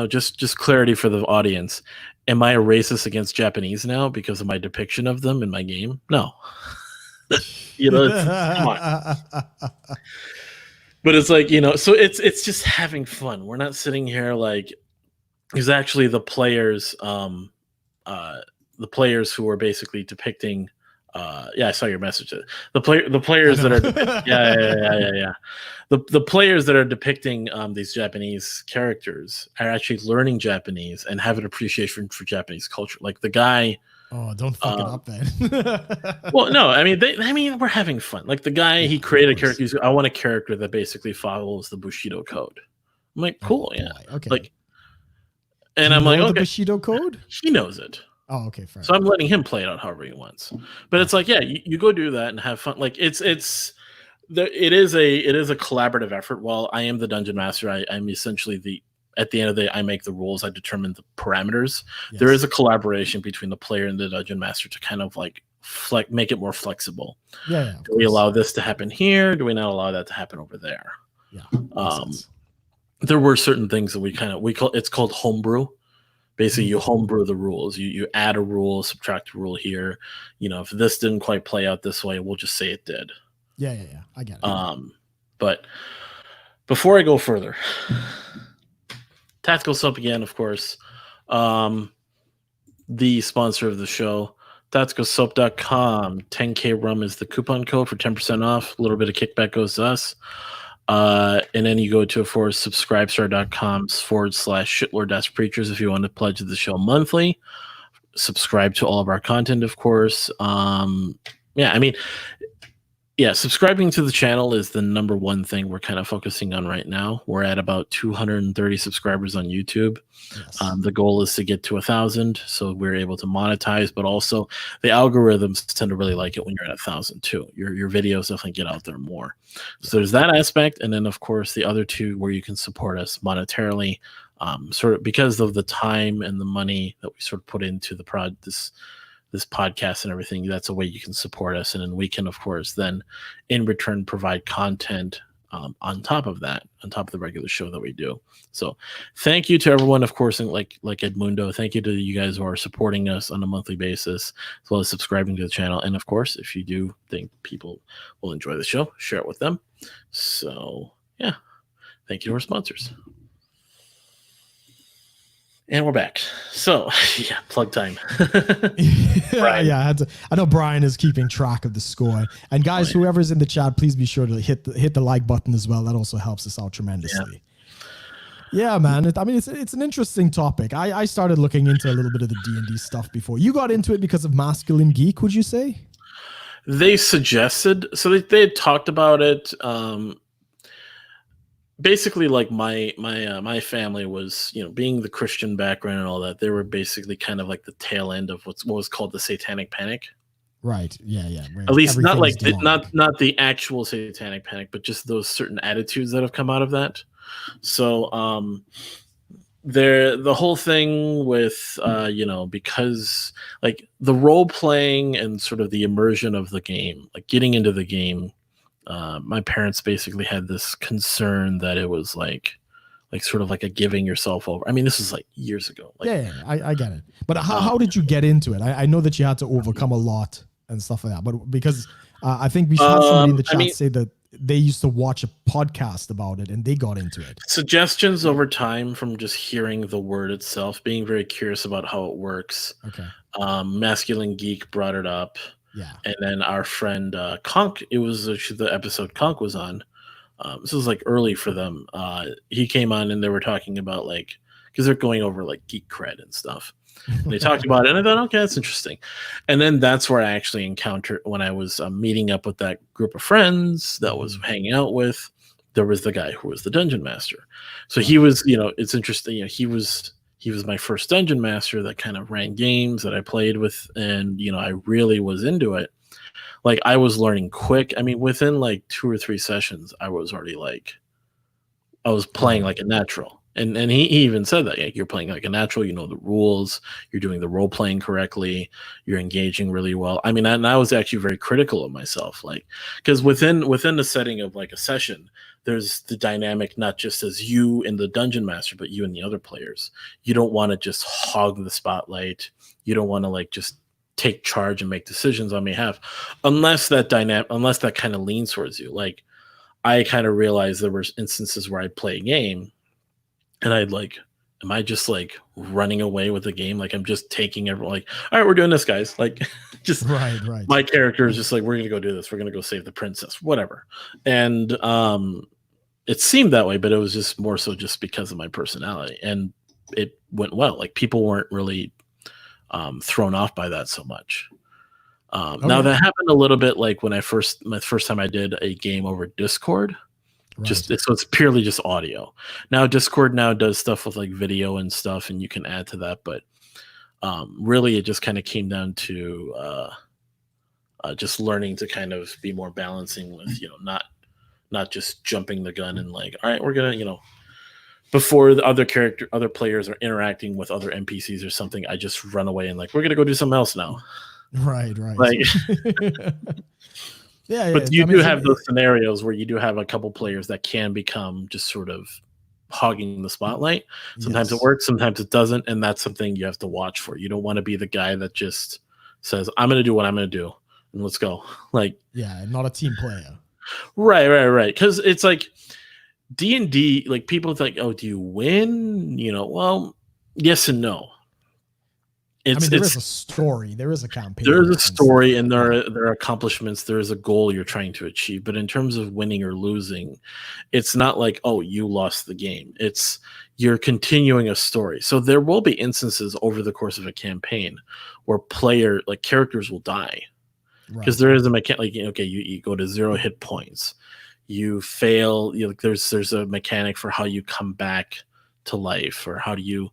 just clarity for the audience. Am I a racist against Japanese now because of my depiction of them in my game? No. You know, come on. But it's like, you know, so it's just having fun. We're not sitting here like, because actually the players who are basically depicting I saw your message. The players that are yeah. The players that are depicting these Japanese characters are actually learning Japanese and have an appreciation for Japanese culture. Like the guy. Oh, don't fuck it up then. Well, no, I mean, we're having fun. Like the guy, he created a character. I want a character that basically follows the Bushido code. I'm like, cool, yeah. Okay. Like, and I'm like, okay. The Bushido code? He knows it. Oh, okay, fair. So I'm letting him play it out however he wants. But it's like, yeah, you go do that and have fun. Like it is a collaborative effort. While I am the dungeon master, I'm essentially at the end of the day, I make the rules. I determine the parameters. Yes. There is a collaboration between the player and the dungeon master to kind of like make it more flexible. Yeah. Do we allow this to happen here? Do we not allow that to happen over there? Yeah. There were certain things that we call it's called homebrew. Basically, you homebrew the rules. You add a rule, subtract a rule here. You know, if this didn't quite play out this way, we'll just say it did. Yeah. I get it. But before I go further. Tactical Soap again, of course, the sponsor of the show. TacticalSoap.com. 10K Rum is the coupon code for 10% off. A little bit of kickback goes to us. And then you go to subscribestar.com/shitlord-preachers if you want to pledge to the show monthly. Subscribe to all of our content, of course. Subscribing to the channel is the number one thing we're kind of focusing on right now. We're at about 230 subscribers on YouTube. Yes. The goal is to get to 1,000, so we're able to monetize, but also the algorithms tend to really like it when you're at 1,000 too. Your videos definitely get out there more. So there's that aspect, and then of course the other two where you can support us monetarily, sort of because of the time and the money that we sort of put into this podcast and everything. That's a way you can support us, and then we can, of course, then in return provide content on top of that, on top of the regular show that we do. So thank you to everyone, of course, and like Edmundo, thank you to you guys who are supporting us on a monthly basis, as well as subscribing to the channel. And of course, if you do think people will enjoy the show, share it with them. So yeah, thank you to our sponsors. And we're back. So, yeah, plug time. I know Brian is keeping track of the score. And guys, whoever's in the chat, please be sure to hit the like button as well. That also helps us out tremendously. Yeah, man. It's an interesting topic. I started looking into a little bit of the D&D stuff before. You got into it because of Masculine Geek, would you say? They suggested, so they had talked about it. Basically, like my family was, you know, being the Christian background and all that, they were basically kind of like the tail end of what was called the Satanic Panic. Right. Yeah. At least not like not the actual Satanic Panic, but just those certain attitudes that have come out of that. So the whole thing with because like the role playing and sort of the immersion of the game, like getting into the game. My parents basically had this concern that it was like like sort of like a giving yourself over. I mean, this is like years ago. Like, I get it. But how did you get into it? I know that you had to overcome a lot and stuff like that. But because I think we had somebody in the chat say that they used to watch a podcast about it and they got into it. Suggestions over time from just hearing the word itself, being very curious about how it works. Okay. Masculine Geek brought it up. Yeah. And then our friend Conk, it was the episode Conk was on. This was like early for them. He came on and they were talking about like, because they're going over like geek cred and stuff. And they talked about it and I thought, okay, that's interesting. And then that's where I actually encountered when I was meeting up with that group of friends that was hanging out with, there was the guy who was the dungeon master. So he was, it's interesting. He was my first dungeon master that kind of ran games that I played with. And, I really was into it. Like I was learning quick. I mean, within like 2 or 3 sessions, I was already like, I was playing like a natural. And he even said that you're playing like a natural, you know the rules, you're doing the role playing correctly, you're engaging really well. I mean, and I was actually very critical of myself, like because within the setting of like a session, there's the dynamic not just as you and the dungeon master, but you and the other players. You don't want to just hog the spotlight. You don't want to like just take charge and make decisions on behalf, unless that kind of leans towards you. Like I kind of realized there were instances where I'd play a game. And I'd like, am I just like running away with the game? Like I'm just taking everyone like, all right, we're doing this, guys. Like just right. My character is just like, we're going to go do this. We're going to go save the princess, whatever. And it seemed that way, but it was just more so just because of my personality. And it went well. Like people weren't really thrown off by that so much. Now that happened a little bit like when my first time I did a game over Discord. Right. So it's purely just audio. Now Discord now does stuff with like video and stuff, and you can add to that. But really, it just kind of came down to just learning to kind of be more balancing with not just jumping the gun and like, all right, we're gonna before the other players are interacting with other NPCs or something, I just run away and like we're gonna go do something else now. Right. Like. Yeah, but you do have those scenarios where you do have a couple players that can become just sort of hogging the spotlight. Sometimes it works, sometimes it doesn't, and that's something you have to watch for. You don't want to be the guy that just says, I'm going to do what I'm going to do, and let's go. Like, yeah, not a team player. Right. Because it's like D&D, like people think, oh, do you win? Well, yes and no. There is a story. There is a campaign. There is a story, and there are accomplishments. There is a goal you're trying to achieve. But in terms of winning or losing, it's not like, oh, you lost the game. It's you're continuing a story. So there will be instances over the course of a campaign where characters will die because there is a mechanic. Like, okay, you go to 0 hit points. You fail. There's a mechanic for how you come back to life, or how do you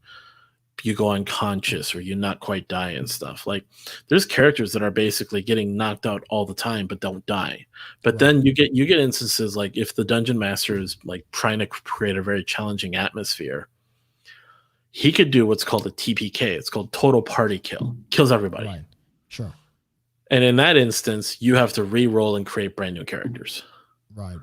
go unconscious, or you not quite die and stuff. Like there's characters that are basically getting knocked out all the time but don't die. But then you get instances like if the dungeon master is like trying to create a very challenging atmosphere, he could do what's called a TPK. It's called total party kill. Kills everybody. Right. Sure. And in that instance, you have to re-roll and create brand new characters. Right.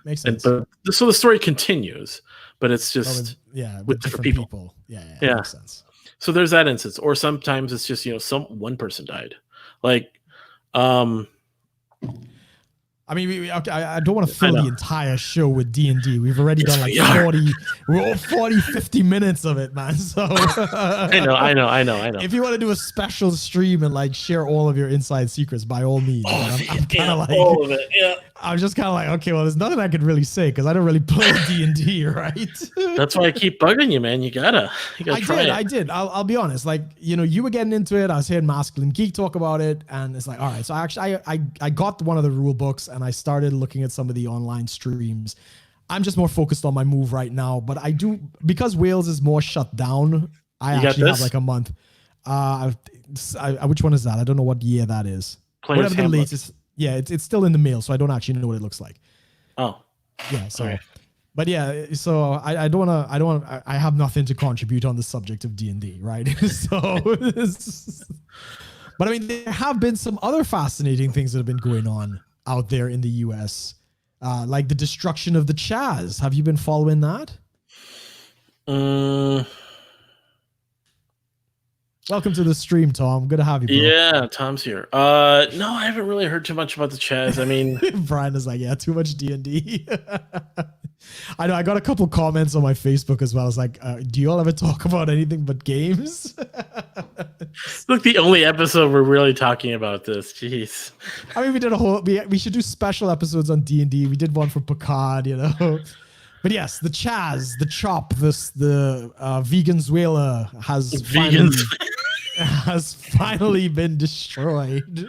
Makes sense. So the story continues, but it's just with different people. Yeah. Makes sense. So there's that instance, or sometimes it's just one person died, like. I mean, I don't want to fill the entire show with D&D. We've already done like 40, 50 minutes of it, man. So I know. If you want to do a special stream and like share all of your inside secrets, by all means. I'm kind of like all of it. Yeah. I'm just kind of like, okay, well, there's nothing I could really say because I don't really play D&D, right? That's why I keep bugging you, man. You gotta try it. I did. I'll be honest. Like, you were getting into it. I was hearing Masculine Geek talk about it, and it's like, all right. So I got one of the rule books and I started looking at some of the online streams. I'm just more focused on my move right now, but I do, because Wales is more shut down. I actually have like a month. Which one is that? I don't know what year that is. Whatever the latest. Yeah, it's still in the mail, so I don't actually know what it looks like. Oh, yeah. So, okay. But yeah, so I don't want to. I have nothing to contribute on the subject of D&D, right? So, but I mean, there have been some other fascinating things that have been going on out there in the U.S., like the destruction of the Chaz. Have you been following that? Mm, Welcome to the stream, Tom. Good to have you, bro. yeah, Tom's here. No, I haven't really heard too much about the Chaz. I mean, Brian is like, yeah, too much D&D. I know. I got a couple comments on my Facebook as well. It's like, do you all ever talk about anything but games? look, the only episode we're really talking about this. Jeez. I mean, we did a whole. We should do special episodes on D&D. We did one for Picard, you know. But yes, the Chaz, the Chop, the Veganzuela has finally been destroyed.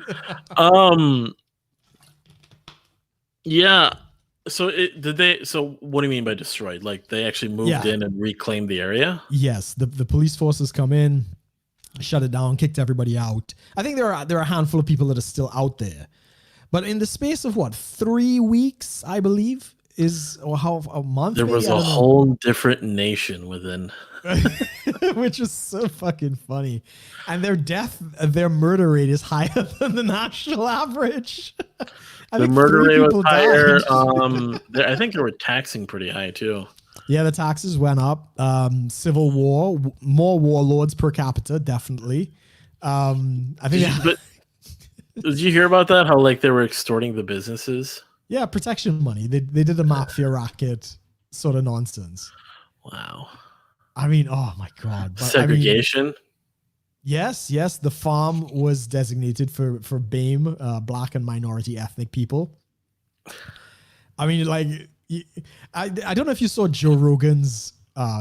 Yeah. So did they? So what do you mean by destroyed? Like they actually moved in and reclaimed the area? Yes, the police forces come in, shut it down, kicked everybody out. I think there are a handful of people that are still out there, but in the space of what 3 weeks, I believe, or how a month. There was a whole different nation within. Which is so fucking funny, and their murder rate is higher than the national average. The murder rate was higher. I think they were taxing pretty high too. Yeah, the taxes went up. Civil war, more warlords per capita, definitely. I think. But did you hear about that? How like they were extorting the businesses? Yeah, protection money. They did a mafia racket sort of nonsense. Wow. I mean, oh my God. But, segregation? I mean, yes. The farm was designated for BAME, black and minority ethnic people. I mean, like, I don't know if you saw Joe Rogan's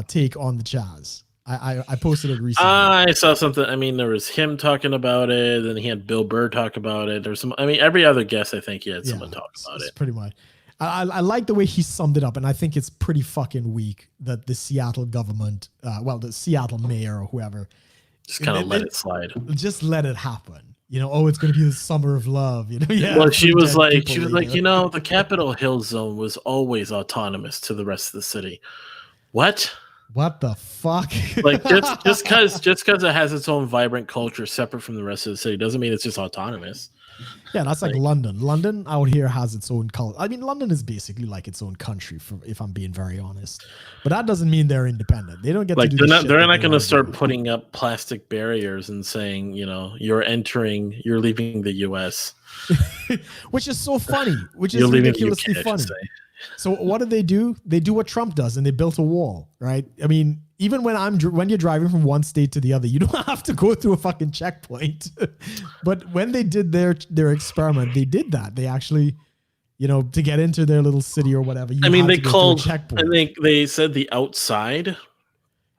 take on the Chaz. I posted it recently. I saw something. I mean, there was him talking about it, and he had Bill Burr talk about it. There's some. I mean, every other guest, I think he had someone talk about it. Pretty much. I like the way he summed it up, and I think it's pretty fucking weak that the Seattle government, the Seattle mayor or whoever, just kind of let it slide. Just let it happen. You know, it's going to be the summer of love. You know, yeah. Well, she was like, you know, the Capitol Hill zone was always autonomous to the rest of the city. What? What the fuck? Like just because it has its own vibrant culture separate from the rest of the city doesn't mean it's just autonomous. Yeah, that's like London. London out here has its own culture. I mean, London is basically like its own country, if I'm being very honest. But that doesn't mean they're independent. They don't get like to do they're not going to start putting up plastic barriers and saying, you know, you're leaving the U.S. Which is so funny. Which is ridiculously funny. So what do? They do what Trump does, and they built a wall, right? I mean, even when you're driving from one state to the other, you don't have to go through a fucking checkpoint. But when they did their experiment, they did that. They actually, you know, to get into their little city or whatever. I mean, they called. I think they said the outside.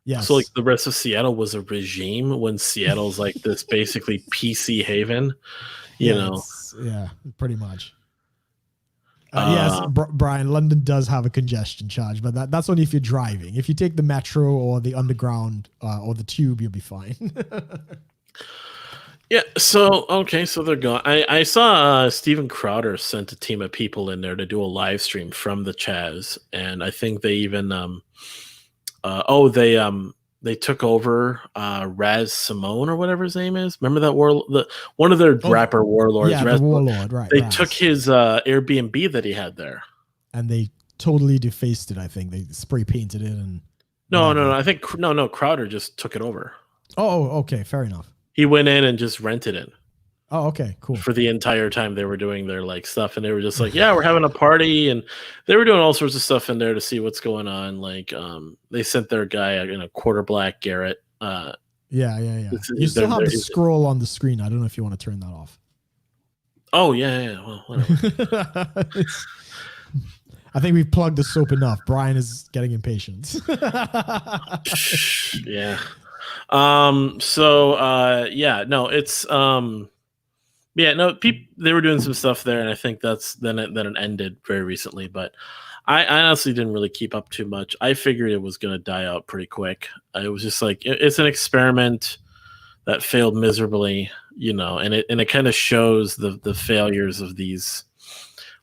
Yes. So like the rest of Seattle was a regime when Seattle's like this basically PC haven. You know. Yeah, pretty much. Yes, Brian, London does have a congestion charge, but that's only if you're driving. If you take the metro or the underground or the tube, you'll be fine. Yeah, so they're gone. I saw Steven Crowder sent a team of people in there to do a live stream from the Chaz, and I think they even they took over Raz Simone or whatever his name is. Remember that one of their rapper warlords? Yeah, the warlord, right. They took his Airbnb that he had there. And they totally defaced it, I think. They spray painted it and No. I think Crowder just took it over. Oh, okay, fair enough. He went in and just rented it. Oh, okay, cool. For the entire time they were doing their like stuff, and they were just like, yeah, we're having a party, and they were doing all sorts of stuff in there to see what's going on. Like, they sent their guy in a quarter black Garrett. Yeah. You still have the scroll on the screen. I don't know if you want to turn that off. Oh yeah. Well, whatever. I think we've plugged the soap enough. Brian is getting impatient. Yeah. They were doing some stuff there, and I think then it ended very recently. But I honestly didn't really keep up too much. I figured it was going to die out pretty quick. It was just like it's an experiment that failed miserably, you know, and it kind of shows the failures of these.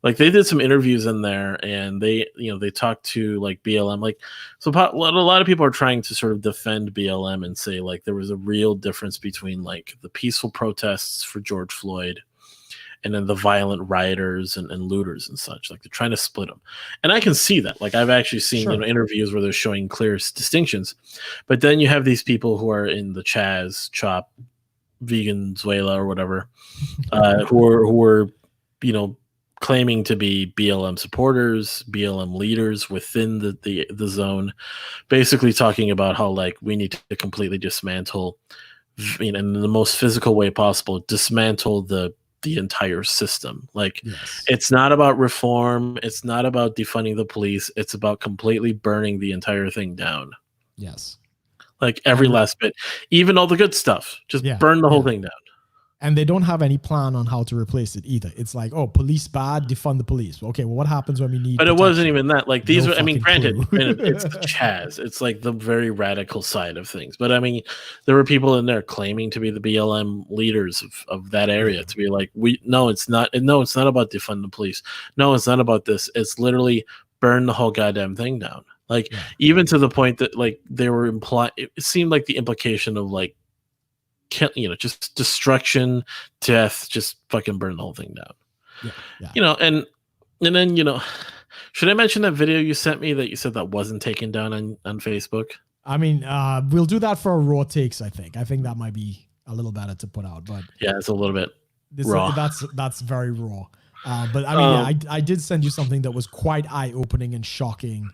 Like they did some interviews in there, and they talked to like BLM, like so. A lot of people are trying to sort of defend BLM and say like there was a real difference between like the peaceful protests for George Floyd and then the violent rioters and looters and such. Like they're trying to split them, and I can see that. Like I've actually seen Sure. interviews where they're showing clear distinctions, but then you have these people who are in the Chaz, Chop, Veganzuela or whatever, who are claiming to be BLM supporters, BLM leaders within the zone, basically talking about how like we need to completely dismantle, in the most physical way possible, dismantle the entire system. Like it's not about reform, it's not about defunding the police, it's about completely burning the entire thing down. Yes. Like every last bit, even all the good stuff, just burn the whole thing down. And they don't have any plan on how to replace it either. It's like, oh, police bad, defund the police. Okay, well, what happens when we need? But protection? It wasn't even that. Like these are, I mean, granted, clue. it's the Chaz. It's like the very radical side of things. But I mean, there were people in there claiming to be the BLM leaders of that area, to be like, no, it's not about defund the police. No, it's not about this. It's literally burn the whole goddamn thing down. Like even to the point that like they were it seemed like the implication of like, just destruction, death, just fucking burn the whole thing down. And then should I mention that video you sent me that you said that wasn't taken down on Facebook? I mean, we'll do that for raw takes. I think that might be a little better to put out, but yeah, it's a little bit raw. That's very raw. But I mean, I did send you something that was quite eye-opening and shocking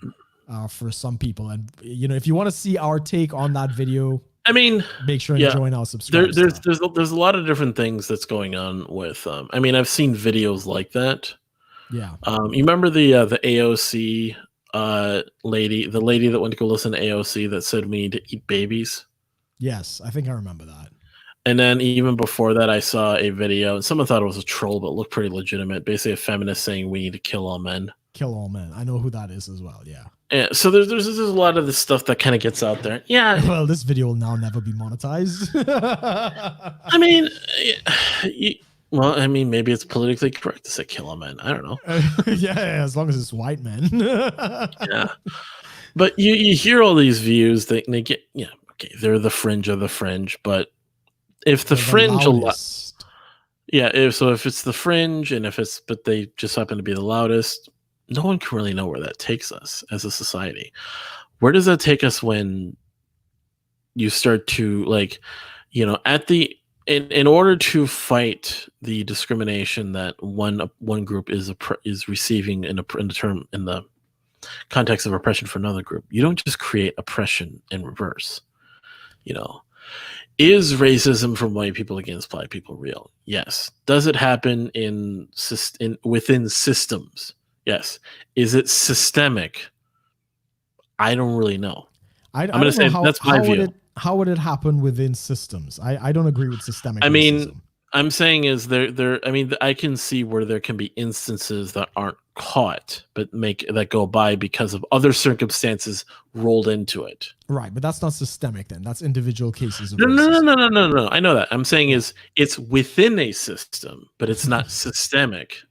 for some people. And if you want to see our take on that video, I mean, make sure and join our subscribe. There's a lot of different things that's going on with. I mean, I've seen videos like that. Yeah. You remember the AOC lady, the lady that went to go listen to AOC that said we need to eat babies? Yes, I think I remember that. And then even before that, I saw a video, and someone thought it was a troll, but it looked pretty legitimate. Basically, a feminist saying we need to kill all men. Kill all men. I know who that is as well. Yeah. Yeah, so there's a lot of this stuff that kind of gets out there. Yeah. Well, this video will now never be monetized. I mean, maybe it's politically correct to say kill all men. I don't know. Yeah, as long as it's white men. Yeah. But you hear all these views that they get, okay, they're the fringe of the fringe, but if the fringe if it's the fringe but they just happen to be the loudest, no one can really know where that takes us as a society. Where does that take us when you start to in order to fight the discrimination that one group is receiving in the context of oppression for another group, you don't just create oppression in reverse. Is racism from white people against black people real? Yes. Does it happen within systems? Yes. Is it systemic? I don't really know. I'm going to say that's my view. How would it happen within systems? I don't agree with systemic. I mean, racism. I'm saying is I can see where there can be instances that aren't caught, but that go by because of other circumstances rolled into it. Right, but that's not systemic then. That's individual cases of No. I know that. I'm saying is it's within a system, but it's not systemic.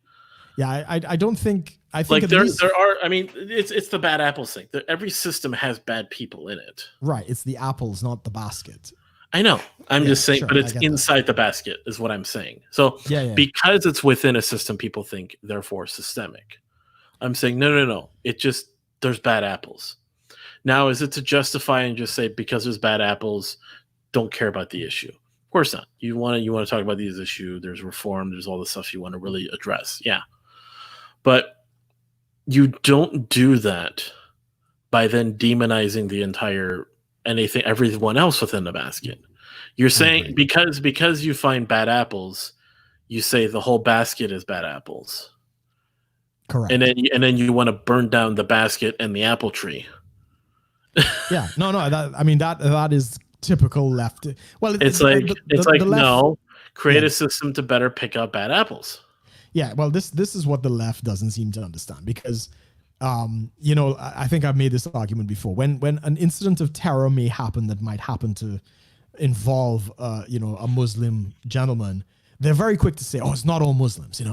Yeah, I don't think. I think like there are. I mean, it's the bad apples thing. Every system has bad people in it. Right. It's the apples, not the basket. I know. I'm just saying, but it's inside the basket is what I'm saying. So because it's within a system, people think therefore systemic. I'm saying no. There's bad apples. Now, is it to justify and just say because there's bad apples, don't care about the issue? Of course not. You want to talk about these issues. There's reform. There's all the stuff you want to really address. Yeah. But you don't do that by then demonizing everyone else within the basket. You're saying because you find bad apples, you say the whole basket is bad apples. Correct. And then you want to burn down the basket and the apple tree. Yeah. No. That is typical left. Well, it's like create a system to better pick up bad apples. Yeah, well, this is what the left doesn't seem to understand because, I think I've made this argument before. When an incident of terror may happen that might happen to involve, a Muslim gentleman, they're very quick to say, "Oh, it's not all Muslims," it's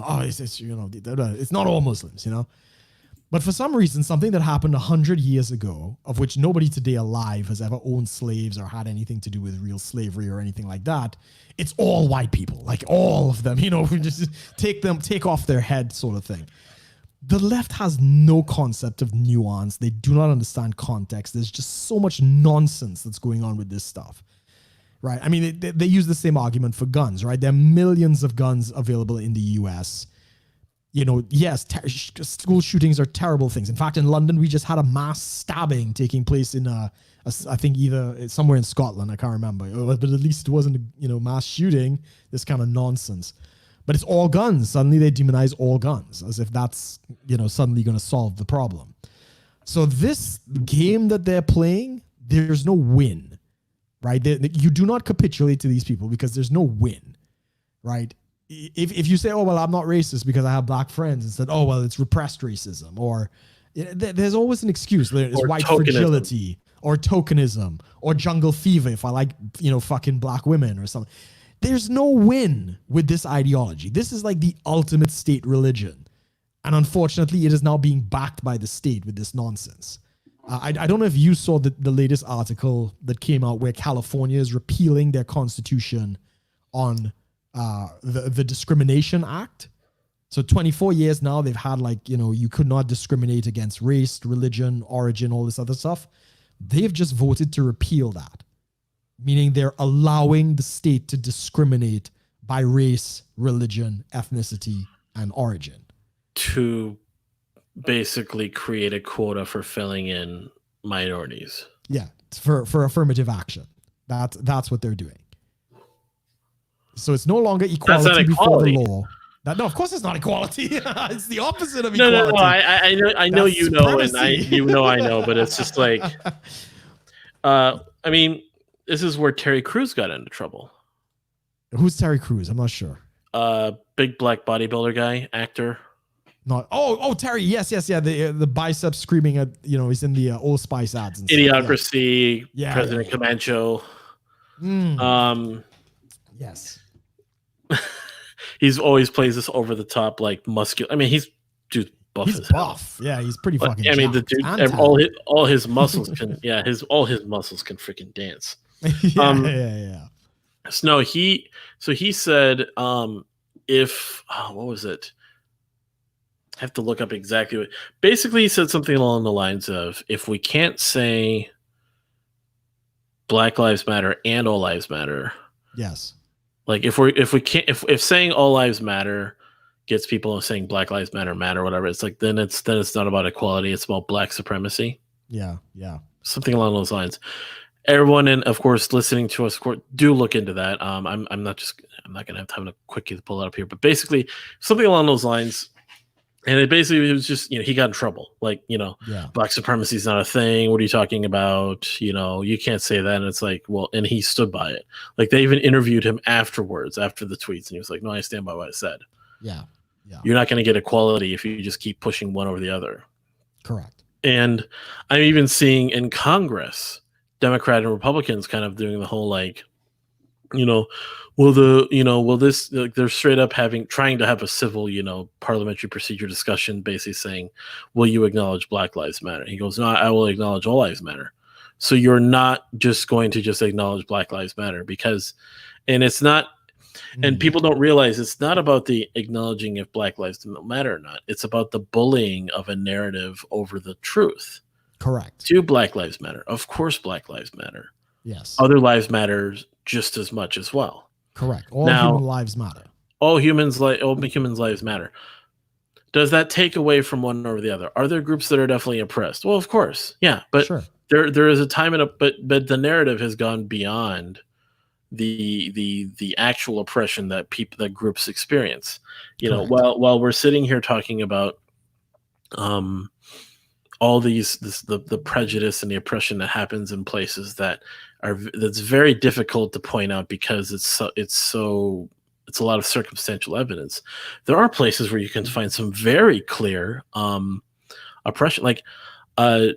not all Muslims, But for some reason, something that happened 100 years ago, of which nobody today alive has ever owned slaves or had anything to do with real slavery or anything like that, it's all white people, like all of them, we just take off their head sort of thing. The left has no concept of nuance. They do not understand context. There's just so much nonsense that's going on with this stuff, right? I mean, they use the same argument for guns, right? There are millions of guns available in the US. Yes, school shootings are terrible things. In fact, in London, we just had a mass stabbing taking place in I think either somewhere in Scotland. I can't remember, but at least it wasn't mass shooting. This kind of nonsense. But it's all guns. Suddenly they demonize all guns as if that's suddenly going to solve the problem. So this game that they're playing, there's no win, right? You do not capitulate to these people because there's no win, right? If you say, oh, well, I'm not racist because I have black friends, instead, oh, well, it's repressed racism, or there's always an excuse. There's white fragility or tokenism or jungle fever if I like, fucking black women or something. There's no win with this ideology. This is like the ultimate state religion. And unfortunately, it is now being backed by the state with this nonsense. I don't know if you saw the latest article that came out where California is repealing their constitution on the Discrimination Act. So 24 years now, they've had you could not discriminate against race, religion, origin, all this other stuff. They've just voted to repeal that, meaning they're allowing the state to discriminate by race, religion, ethnicity, and origin. To basically create a quota for filling in minorities. Yeah, for affirmative action. That's what they're doing. So it's no longer equality before the law. No, of course it's not equality. It's the opposite of equality. No. I know you know, and I know, but it's just like, I mean, this is where Terry Crews got into trouble. Who's Terry Crews? I'm not sure. Big black bodybuilder guy, actor. Not Terry. Yes, yeah. The biceps screaming at he's in the Old Spice ads. And Idiocracy. Yeah. President Camacho. Yes. He's always plays this over the top, like muscular. I mean, he's buff. He's buff. Yeah, he's pretty fucking. I mean, the dude, all his muscles can. Yeah, all his muscles can freaking dance. Yeah. So he said, if what was it? I have to look up exactly what. Basically, he said something along the lines of, if we can't say Black Lives Matter and All Lives Matter. Yes. Like if saying all lives matter gets people saying Black Lives Matter, whatever, it's like then it's not about equality, it's about black supremacy. Yeah. Something along those lines. Everyone, and of course listening to us, do look into that. I'm not gonna have time to quickly pull it up here, but basically something along those lines. And it was just, he got in trouble. Like, black supremacy is not a thing. What are you talking about? You can't say that. And it's like, well, and he stood by it. Like, they even interviewed him afterwards, after the tweets. And he was like, no, I stand by what I said. Yeah. You're not going to get equality if you just keep pushing one over the other. Correct. And I'm even seeing in Congress, Democrat and Republicans kind of doing the whole, like, they're straight up trying to have a civil, parliamentary procedure discussion, basically saying, will you acknowledge Black Lives Matter? He goes, no, I will acknowledge all lives matter. So you're not just going to just acknowledge Black Lives Matter and it's not, and people don't realize it's not about the acknowledging if Black Lives Matter or not. It's about the bullying of a narrative over the truth. Correct. Do Black Lives Matter? Of course, Black Lives Matter. Yes. Other lives matter just as much as well. Correct. All human lives matter. All humans' lives matter. Does that take away from one over the other? Are there groups that are definitely oppressed? Well, of course, yeah. But sure. there is a time but the narrative has gone beyond the actual oppression that groups experience. While we're sitting here talking about all the prejudice and the oppression that happens in places that's very difficult to point out because it's a lot of circumstantial evidence. There are places where you can find some very clear oppression. Like, I've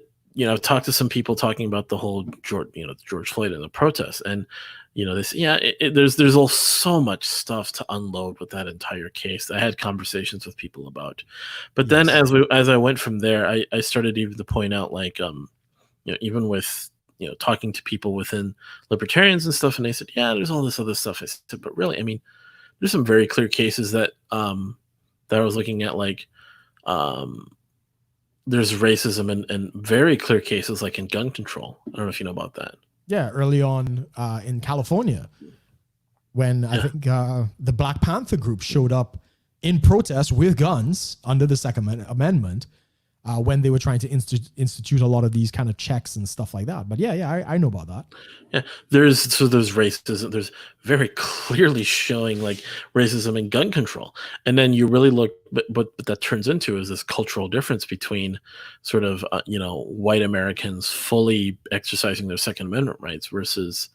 talked to some people talking about the whole George Floyd and the protests, and this, yeah, there's all so much stuff to unload with that entire case. I had conversations with people about, but then Yes. as I went from there, I started even to point out, like, even with, talking to people within libertarians and stuff, and they said, yeah, there's all this other stuff. I said, but really, I mean, there's some very clear cases that that I was looking at, like, there's racism and very clear cases like in gun control. I don't know if you know about that. Yeah, early on in California, when I think the Black Panther group showed up in protest with guns under the Second Amendment when they were trying to institute a lot of these kind of checks and stuff like that. But yeah, I know about that. Yeah, there's racism. There's very clearly showing, like, racism in gun control, and then you really look, but what that turns into is this cultural difference between sort of white Americans fully exercising their Second Amendment rights versus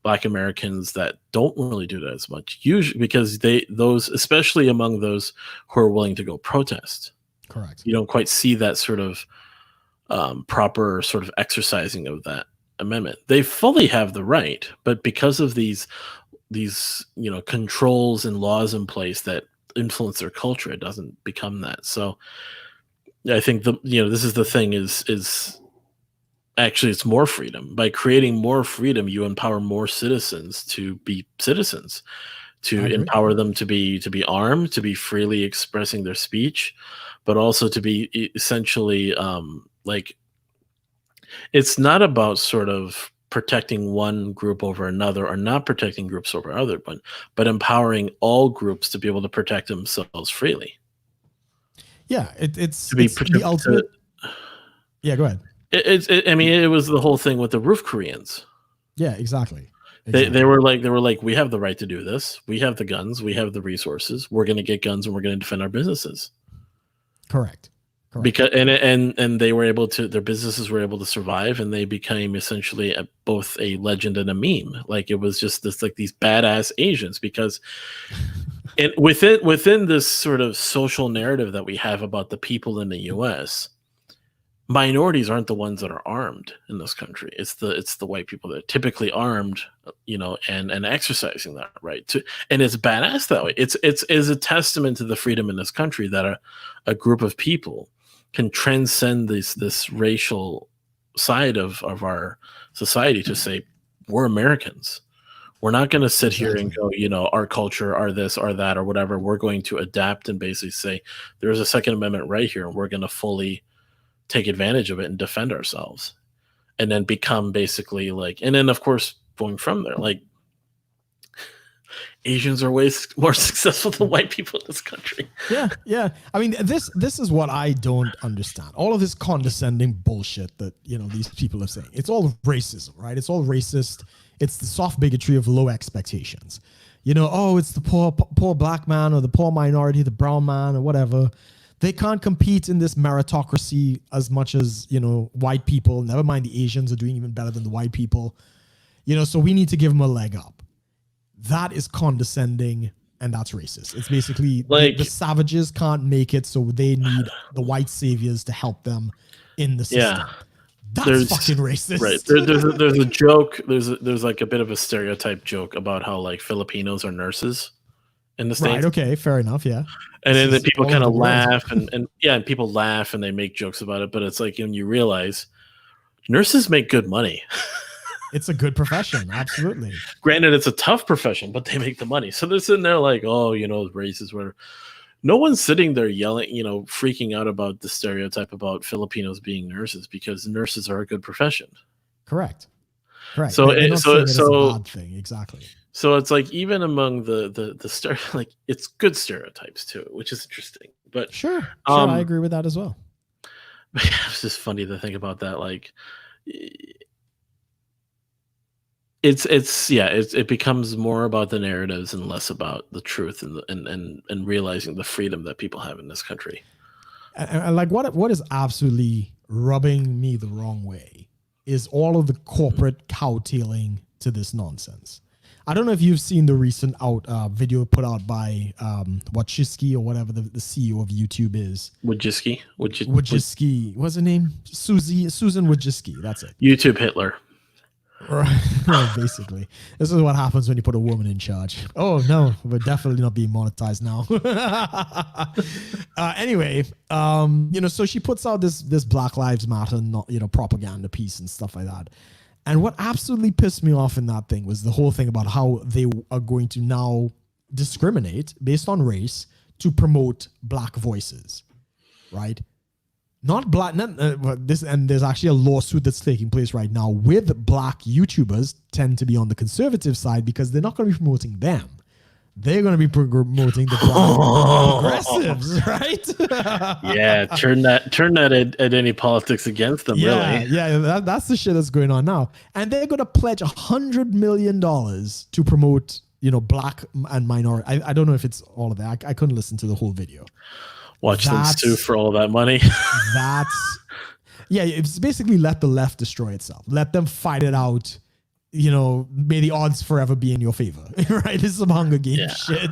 Black Americans that don't really do that as much, usually because those, especially among those who are willing to go protest. Correct. You don't quite see that sort of proper sort of exercising of that amendment. They fully have the right, but because of these controls and laws in place that influence their culture, it doesn't become that. So I think this is the thing, is actually it's more freedom. By creating more freedom, you empower more citizens to be citizens, to empower them to be armed, to be freely expressing their speech, but also to be essentially like, it's not about sort of protecting one group over another or not protecting groups over other, but empowering all groups to be able to protect themselves freely. Yeah, it's the ultimate. Yeah, go ahead. I mean, it was the whole thing with the roof Koreans. Yeah, exactly. They were like, we have the right to do this. We have the guns. We have the resources. We're going to get guns and we're going to defend our businesses. Correct. Because and they were able to, their businesses were able to survive, and they became essentially both a legend and a meme. Like, it was just this, like, these badass Asians, because and within this sort of social narrative that we have about the people in the U.S., minorities aren't the ones that are armed in this country. It's the white people that are typically armed, and exercising that right to, and it's badass that way. It's a testament to the freedom in this country that a group of people can transcend this racial side of our society to say, we're Americans. We're not going to sit here and go, our culture, our this, our that, or whatever. We're going to adapt and basically say, there's a Second Amendment right here, and we're going to fully take advantage of it and defend ourselves, and then become basically like, and then of course going from there, like, Asians are way more successful than white people in this country. Yeah. I mean, this is what I don't understand. All of this condescending bullshit that these people are saying. It's all racism, right? It's all racist. It's the soft bigotry of low expectations. It's the poor black man, or the poor minority, the brown man, or whatever. They can't compete in this meritocracy as much as, white people. Never mind, the Asians are doing even better than the white people. So we need to give them a leg up. That is condescending, and that's racist. It's basically like, the savages can't make it, so they need the white saviors to help them in the system. Yeah. That's fucking racist. Right. There's a joke. There's like a bit of a stereotype joke about how, like, Filipinos are nurses in the States. Right. Okay. Fair enough. Yeah. And then people kind of laugh and people laugh and they make jokes about it. But it's like, when you realize nurses make good money. It's a good profession. Absolutely. Granted, it's a tough profession, but they make the money. So they're sitting there like, oh, racist, whatever. No one's sitting there yelling, freaking out about the stereotype about Filipinos being nurses, because nurses are a good profession. Correct. So it's a bad thing. Exactly. So it's like, even among the like, it's good stereotypes too, which is interesting. But sure, I agree with that as well. But yeah, it's just funny to think about that. Like, it becomes more about the narratives and less about the truth and realizing the freedom that people have in this country. And like, what is absolutely rubbing me the wrong way is all of the corporate cowtailing to this nonsense. I don't know if you've seen the recent video put out by Wojcicki, or whatever the CEO of YouTube is. Wojcicki. What's her name? Susan Wojcicki. That's it. YouTube Hitler. Right. Basically, this is what happens when you put a woman in charge. Oh no, we're definitely not being monetized now. Anyway, so she puts out this Black Lives Matter, propaganda piece and stuff like that. And what absolutely pissed me off in that thing was the whole thing about how they are going to now discriminate based on race to promote black voices, right? Not black, this, and there's actually a lawsuit that's taking place right now with black YouTubers tend to be on the conservative side because they're not going to be promoting them. They're going to be promoting the black progressives, right? Yeah, turn that at any politics against them, really. Yeah, that's the shit that's going on now. And they're going to pledge $100 million to promote, black and minority. I don't know if it's all of that. I couldn't listen to the whole video. Watch them sue for all that money. It's basically let the left destroy itself. Let them fight it out. May the odds forever be in your favor, right? It's some Hunger Games shit.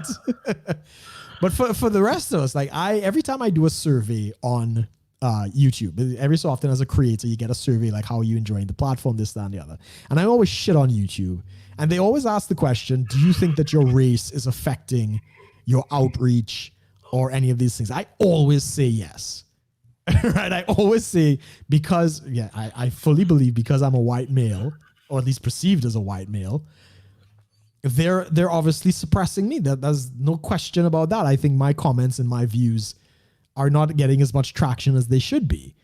But for the rest of us, like every time I do a survey on YouTube, every so often as a creator, you get a survey like, how are you enjoying the platform, this, that, and the other. And I always shit on YouTube. And they always ask the question, do you think that your race is affecting your outreach or any of these things? I always say yes. Right? I always say, because I fully believe, because I'm a white male, or at least perceived as a white male, they're obviously suppressing me. There's no question about that. I think my comments and my views are not getting as much traction as they should be.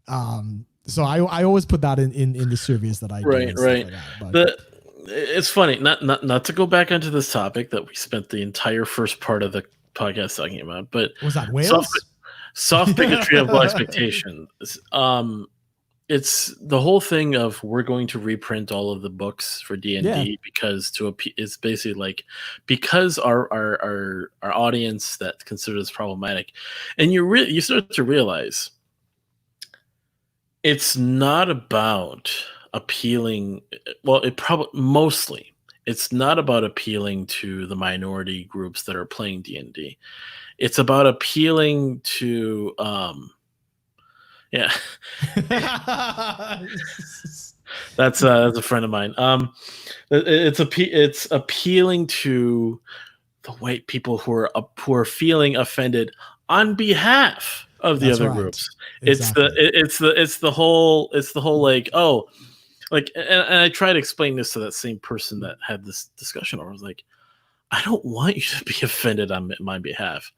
So I always put that in the surveys that I do. Right. Like that, it's funny, not to go back onto this topic that we spent the entire first part of the podcast talking about, but was that Wales? Soft bigotry of low expectations. It's the whole thing of we're going to reprint all of the books for D&D because it's basically like, because our audience that considers this problematic, and you start to realize it's not about appealing. Well, it's not about appealing to the minority groups that are playing D&D. It's about appealing to that's a friend of mine. It's appealing to the white people who are feeling offended on behalf of the other groups. Exactly. It's the whole like, oh, like, and I try to explain this to that same person that had this discussion. I was like, I don't want you to be offended on my behalf.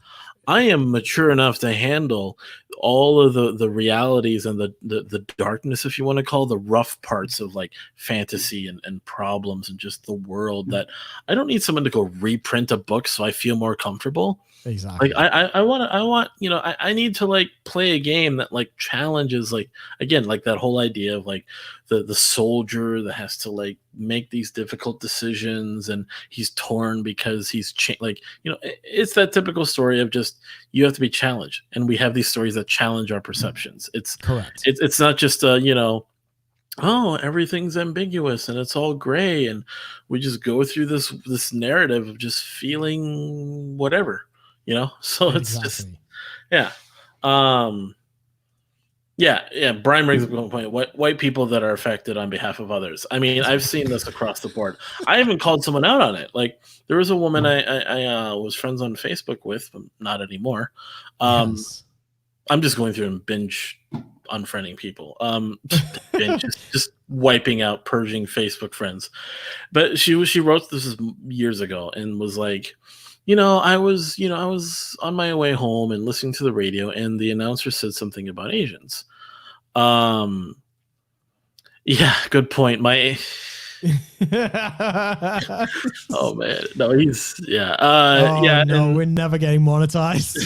I am mature enough to handle all of the realities and the darkness, if you want to call the rough parts of like fantasy and problems and just the world, that I don't need someone to go reprint a book so I feel more comfortable. Exactly. Like I want I need to like play a game that like challenges, like, again, like that whole idea of like the soldier that has to like make these difficult decisions and he's torn because he's it's that typical story of just, you have to be challenged, and we have these stories that challenge our perceptions. It's correct. It's not just oh, everything's ambiguous and it's all gray, and we just go through this narrative of just feeling whatever. So it's just, Brian brings up a point. White people that are affected on behalf of others. I mean, I've seen this across the board. I even called someone out on it. Like, there was a woman I was friends on Facebook with, but not anymore. I'm just going through and binge unfriending people. Just wiping out, purging Facebook friends. But she wrote this years ago and was like, I was on my way home and listening to the radio, and the announcer said something about Asians. Yeah, good point. Oh man, no, he's no, we're never getting monetized.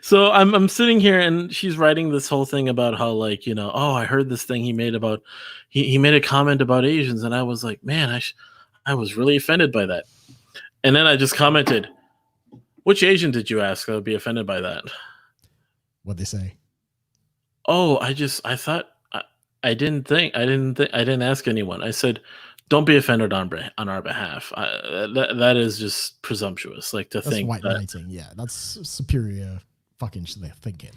So I'm sitting here and she's writing this whole thing about how, like, oh, I heard this thing he made about he made a comment about Asians, and I was like, man, I was really offended by that. And then I just commented, which Asian did you ask that would be offended by that? What'd they say? Oh, I didn't ask anyone. I said, don't be offended on our behalf. That is just presumptuous. Like, to think white knighting. Yeah, that's superior fucking thinking.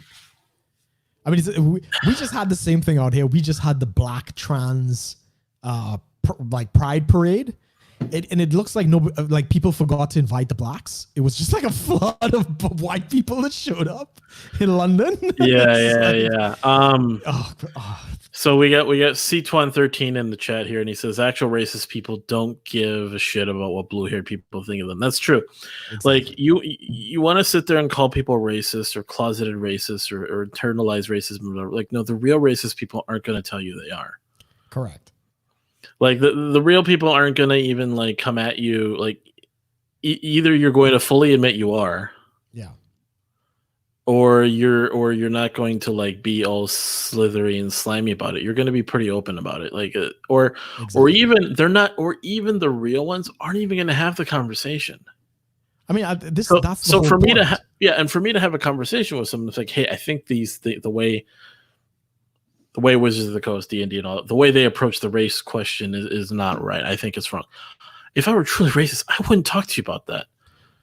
I mean, we just had the same thing out here. We just had the black trans, like pride parade. And it looks like like people forgot to invite the blacks. It was just like a flood of white people that showed up in London. Yeah. Oh. So we got C2113 in the chat here, and he says actual racist people don't give a shit about what blue-haired people think of them. That's true. Exactly. Like you want to sit there and call people racist or closeted racist or internalized racism. Like, no, the real racist people aren't going to tell you they are. Correct. Like the real people aren't going to even like come at you. Like either you're going to fully admit you are. Yeah. Or you're not going to like be all slithery and slimy about it. You're going to be pretty open about it. Like or even they're not, or even the real ones aren't even going to have the conversation. I mean, that's so for me to and for me to have a conversation with someone, it's like, hey, I think the way Wizards of the Coast, D&D, and all the way they approach the race question is not right. I think it's wrong. If I were truly racist, I wouldn't talk to you about that.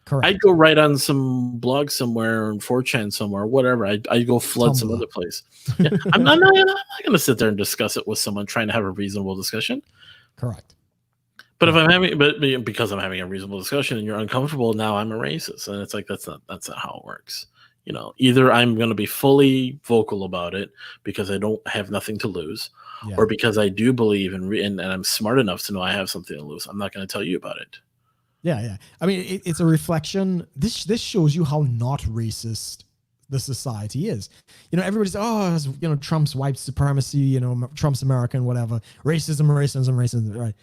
Correct. I'd go write on some blog somewhere or in 4chan somewhere, whatever. I'd go flood some other place. Yeah. I'm not going to sit there and discuss it with someone trying to have a reasonable discussion. Correct. But because I'm having a reasonable discussion and you're uncomfortable, now I'm a racist, and it's like that's not how it works. You know, either I'm going to be fully vocal about it because I don't have nothing to lose, or because I do believe and I'm smart enough to know I have something to lose. I'm not going to tell you about it. Yeah. I mean, it's a reflection. This shows you how not racist the society is. You know, everybody's, Trump's white supremacy, Trump's American, whatever. Racism, right?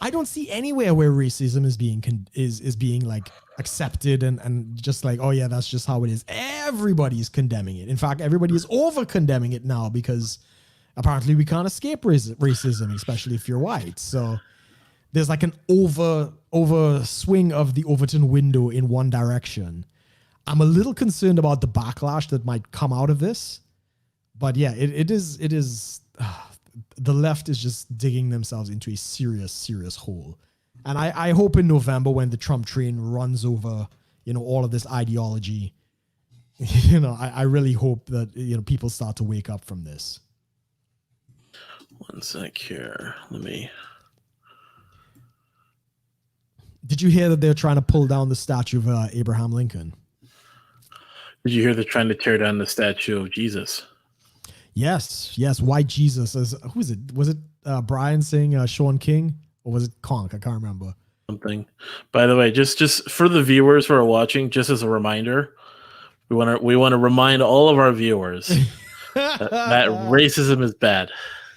I don't see anywhere where racism is being like accepted and just like, oh yeah, that's just how it is. Everybody's condemning it. In fact, everybody is over condemning it now because apparently we can't escape racism, especially if you're white. So there's like an over swing of the Overton window in one direction. I'm a little concerned about the backlash that might come out of this, but yeah, it is. The left is just digging themselves into a serious hole. And I hope in November when the Trump train runs over, all of this ideology, I really hope that, people start to wake up from this. One sec here. Did you hear that they're trying to pull down the statue of Abraham Lincoln? Did you hear they're trying to tear down the statue of Jesus? Yes. White Jesus. Who is it? Was it Brian saying Sean King, or was it Conk? I can't remember. Something. By the way, just for the viewers who are watching, just as a reminder, we want to remind all of our viewers that racism is bad.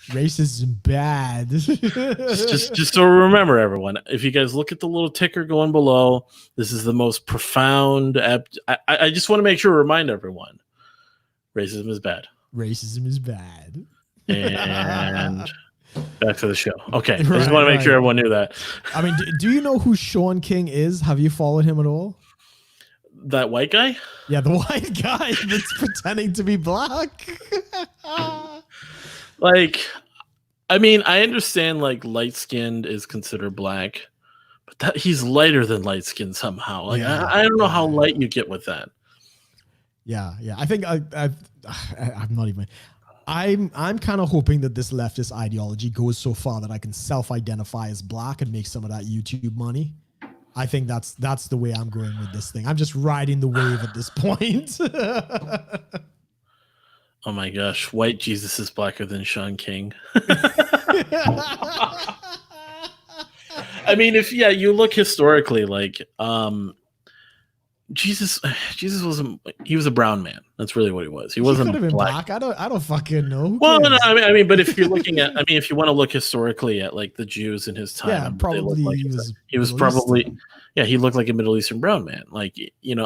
Racism bad. just so remember, everyone. If you guys look at the little ticker going below, this is the most profound. I just want to make sure to remind everyone, racism is bad. Racism is bad. And back to the show. Okay. I just want to make sure everyone knew that. I mean, do you know who Sean King is? Have you followed him at all? That white guy? Yeah, the white guy that's pretending to be black. Like, I mean, I understand like light-skinned is considered black, but he's lighter than light-skinned somehow. Like, I don't know how light you get with that. Yeah. I think I'm not even. I'm kind of hoping that this leftist ideology goes so far that I can self-identify as black and make some of that YouTube money. I think that's the way I'm going with this thing. I'm just riding the wave at this point. Oh my gosh, white Jesus is blacker than Sean King. I mean, if you look historically, like Jesus was a brown man. That's really what he was. He wasn't black. I don't fucking know. Well, no, I mean, but if you're looking at, if you want to look historically at like the Jews in his time, probably he was probably. Yeah, he looked like a Middle Eastern brown man. Like,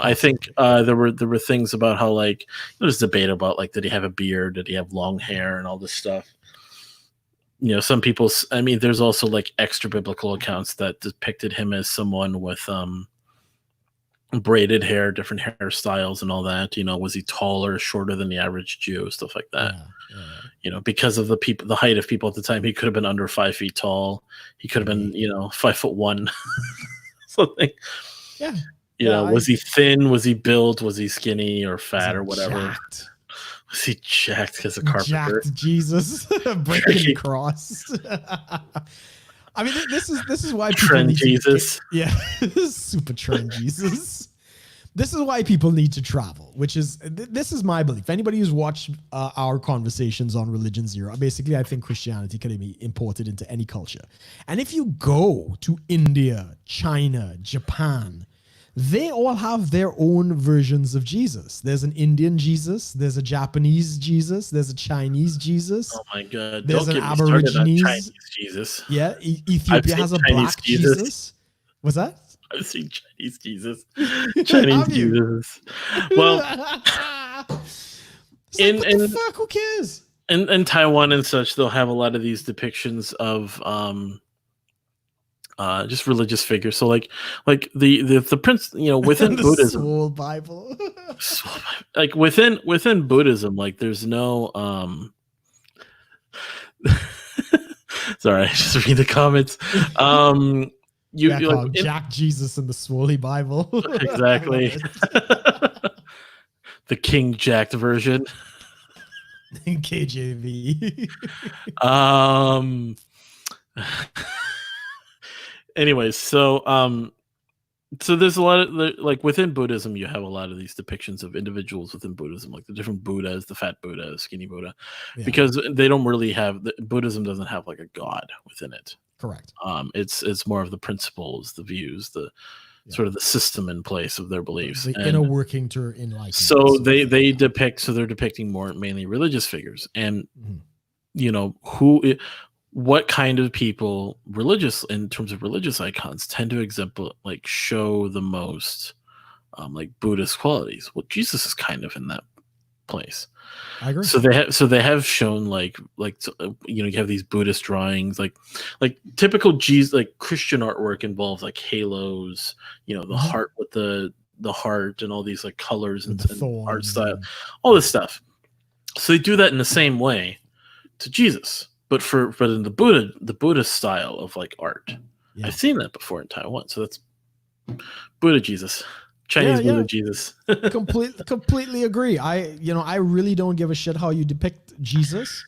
I think there were things about how, like, there was debate about, like, did he have a beard? Did he have long hair and all this stuff? Some people, there's also, like, extra biblical accounts that depicted him as someone with braided hair, different hairstyles and all that. Was he taller, shorter than the average Jew, stuff like that. Yeah. Because of the height of people at the time, he could have been under 5 feet tall. He could have been, 5'1". Something. Yeah. Was he thin? Was he built? Was he skinny or fat or whatever? Jacked. Was he jacked as a carpenter? Jacked Jesus breaking the cross. I mean, this is why people Trend need Jesus. to yeah, super trend Jesus. This is why people need to travel, which is this is my belief. Anybody who's watched our conversations on Religion Zero, basically, I think Christianity can be imported into any culture. And if you go to India, China, Japan, they all have their own versions of Jesus. There's an Indian Jesus, there's a Japanese Jesus, there's a Chinese Jesus. Oh my God! There's Don't an get me started on Aborigines. Chinese Jesus. Yeah, I've Ethiopia seen has a Chinese black Jesus. What's that? I've seen Chinese Jesus. Chinese Have you? Jesus. Well, It's like, what the fuck? Who cares? in Taiwan and such, they'll have a lot of these depictions of just religious figures. So like the prince, within The Buddhism, Soul Bible. like within Buddhism, like there's no sorry, I just read the comments. You Yeah, like Jack Jesus in the Swoley Bible. exactly the King Jacked version. In KJV. Anyways, so there's a lot of like within Buddhism, you have a lot of these depictions of individuals within Buddhism, like the different Buddhas, the fat Buddha, skinny Buddha, because they don't really have Buddhism doesn't have like a god within it. Correct. It's more of the principles, the views, the sort of the system in place of their beliefs, the inner working to enlightenment. So they depict, so they're depicting more mainly religious figures, and what kind of people religious in terms of religious icons tend to show the most like Buddhist qualities. Well, Jesus is kind of in that place. I agree. So they have shown you have these Buddhist drawings, like typical Jesus, like Christian artwork involves like halos, the heart with the heart and all these like colors and art style, all this stuff. So they do that in the same way to Jesus. But in the Buddhist style of like art, I've seen that before in Taiwan. So that's Buddha Jesus, Chinese Buddha Jesus. Completely agree. I really don't give a shit how you depict Jesus.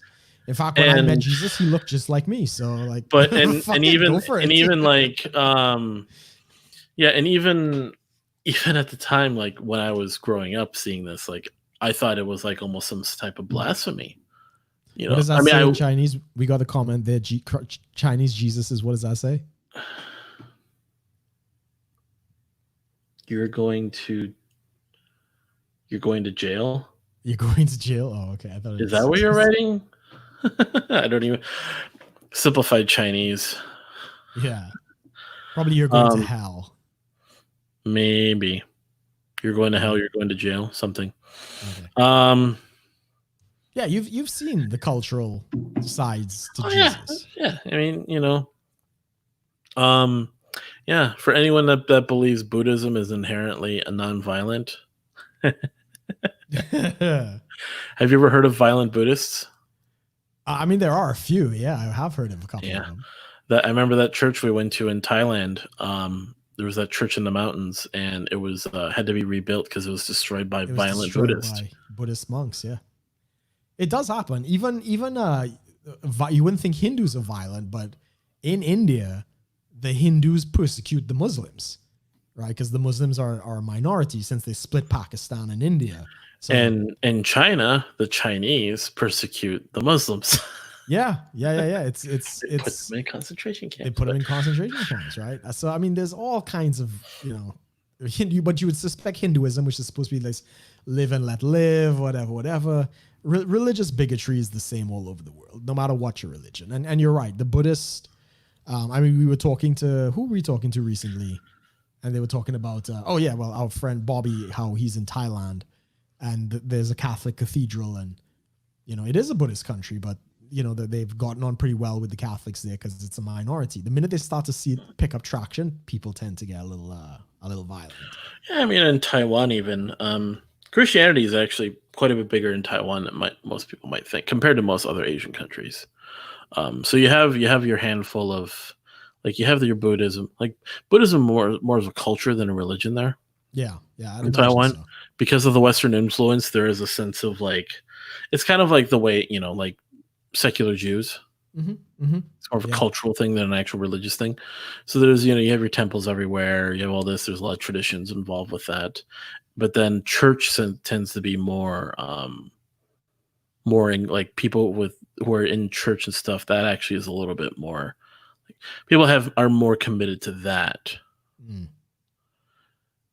In fact, when I met Jesus, he looked just like me. So like, but and even like and even at the time, like when I was growing up, seeing this, like I thought it was like almost some type of blasphemy. What does that say in Chinese? We got a comment there. Chinese Jesus is, what does that say? You're going to jail? You're going to jail? Oh, okay. I thought is that what you're writing? I don't even simplified Chinese. Yeah. Probably you're going to hell. Maybe. You're going to hell, you're going to jail, something. Okay. Yeah, you've seen the cultural sides to Jesus. Yeah. I mean, for anyone that believes Buddhism is inherently a nonviolent. Have you ever heard of violent Buddhists? I mean, there are a few. Yeah, I have heard of a couple of them. I remember that church we went to in Thailand. There was that church in the mountains, and it was had to be rebuilt because it was destroyed by violent Buddhists. Buddhist monks, yeah. It does happen. Even you wouldn't think Hindus are violent, but in India, the Hindus persecute the Muslims, right? Because the Muslims are a minority since they split Pakistan and India. So, and in China, the Chinese persecute the Muslims. Yeah. It's put them in concentration camps. They put them in concentration camps, right? So I mean, there's all kinds of Hindu, but you would suspect Hinduism, which is supposed to be like live and let live, whatever. Religious bigotry is the same all over the world, no matter what your religion. And you're right, the Buddhist. We were talking to who were we talking to recently, and they were talking about our friend Bobby, how he's in Thailand, and there's a Catholic cathedral, and it is a Buddhist country, but they've gotten on pretty well with the Catholics there because it's a minority. The minute they start to see it pick up traction, people tend to get a little violent. Yeah, I mean, in Taiwan even. Christianity is actually quite a bit bigger in Taiwan than most people might think, compared to most other Asian countries. So you have your handful of, like, you have your Buddhism. Like, Buddhism more of a culture than a religion there. Yeah. In Taiwan, because of the Western influence, there is a sense of like It's kind of like the way, like secular Jews. Mm-hmm. It's more of a cultural thing than an actual religious thing. So there's, you have your temples everywhere. You have all this. There's a lot of traditions involved with that. But then church tends to be more in like people who are in church and stuff. That actually is a little bit more. People are more committed to that.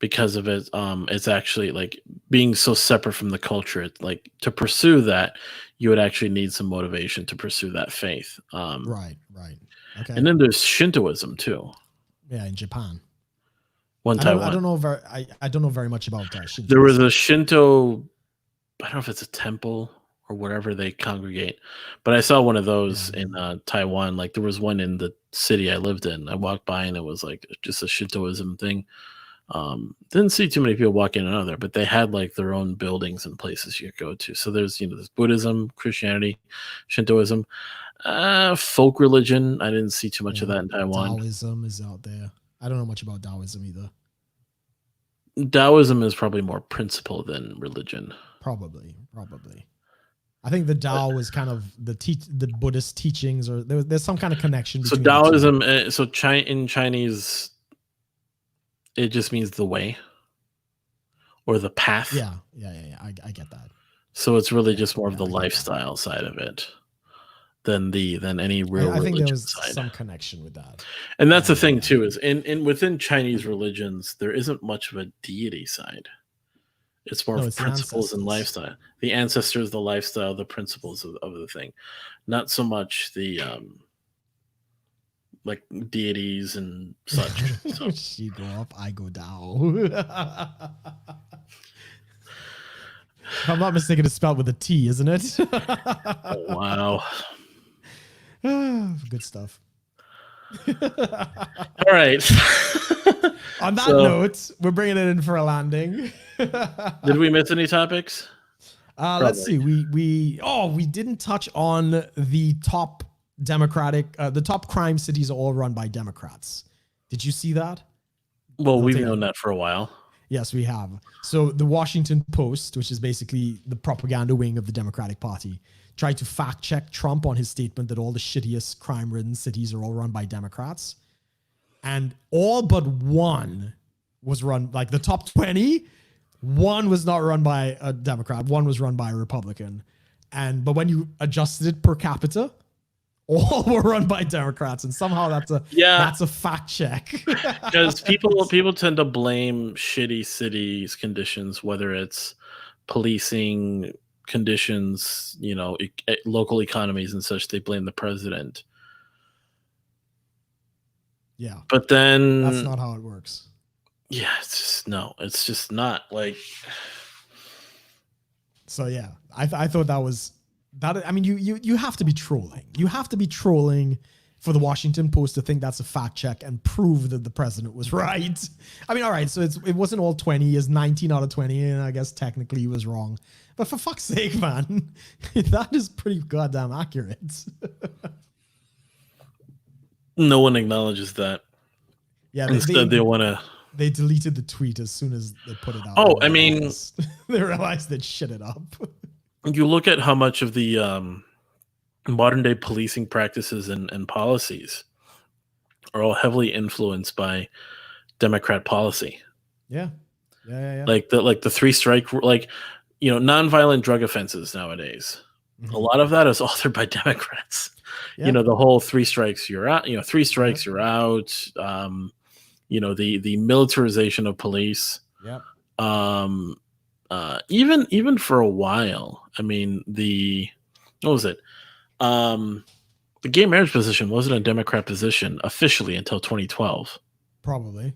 Because of it, it's actually like being so separate from the culture. It's like to pursue that, you would actually need some motivation to pursue that faith. Right. Okay. And then there's Shintoism too. Yeah, in Japan. Taiwan. I don't know very much about Shintoism. There was a Shinto. I don't know if it's a temple or wherever they congregate, but I saw one of those in Taiwan. Like there was one in the city I lived in. I walked by and it was like just a Shintoism thing. Didn't see too many people walk in and out there, but they had like their own buildings and places you could go to. So there's, there's Buddhism, Christianity, Shintoism, folk religion. I didn't see too much of that in Taiwan. Taoism is out there. I don't know much about Taoism either. Taoism is probably more principle than religion. Probably. I think the Tao was kind of the Buddhist teachings, or there's some kind of connection. So Taoism, in Chinese, it just means the way or the path. Yeah. I get that. So it's really just more of the lifestyle side of it than any real I think there was side. some connection with that. And that's the thing too, is within Chinese religions, there isn't much of a deity side. It's more of principles and lifestyle. The ancestors, the lifestyle, the principles of the thing. Not so much the like deities and such. So. She go up, I go down. If I'm not mistaken, it's spelled with a T, isn't it? Oh, wow. Good stuff. All right. On that note, we're bringing it in for a landing. Did we miss any topics? Let's see. We didn't touch on the top the top crime cities are all run by Democrats. Did you see that? Well, we've known that for a while. Yes, we have. So the Washington Post, which is basically the propaganda wing of the Democratic Party, tried to fact check Trump on his statement that all the shittiest crime-ridden cities are all run by Democrats. And all but one was run, like the top 20, one was not run by a Democrat, one was run by a Republican. But when you adjusted it per capita, all were run by Democrats, and somehow that's a fact check. Because people tend to blame shitty cities conditions, whether it's policing conditions, local economies and such. They blame the president. Yeah, but then that's not how it works. Yeah, it's just not like. So yeah, I thought that was. I mean, you have to be trolling. You have to be trolling for the Washington Post to think that's a fact check and prove that the president was right. I mean, all right, so it wasn't all 20, it's 19 out of 20, and I guess technically he was wrong. But for fuck's sake, man, that is pretty goddamn accurate. No one acknowledges that. Yeah, instead they want to. They deleted the tweet as soon as they put it out. Oh, I mean, they realized they'd shit it up. You look at how much of the modern day policing practices and policies are all heavily influenced by Democrat policy. Yeah. Like the 3 strike, nonviolent drug offenses nowadays. Mm-hmm. A lot of that is authored by Democrats. Yeah. The whole 3 strikes you're out. 3 strikes you're out. The militarization of police. Yep. Even for a while, I mean, what was it? The gay marriage position wasn't a Democrat position officially until 2012. Probably.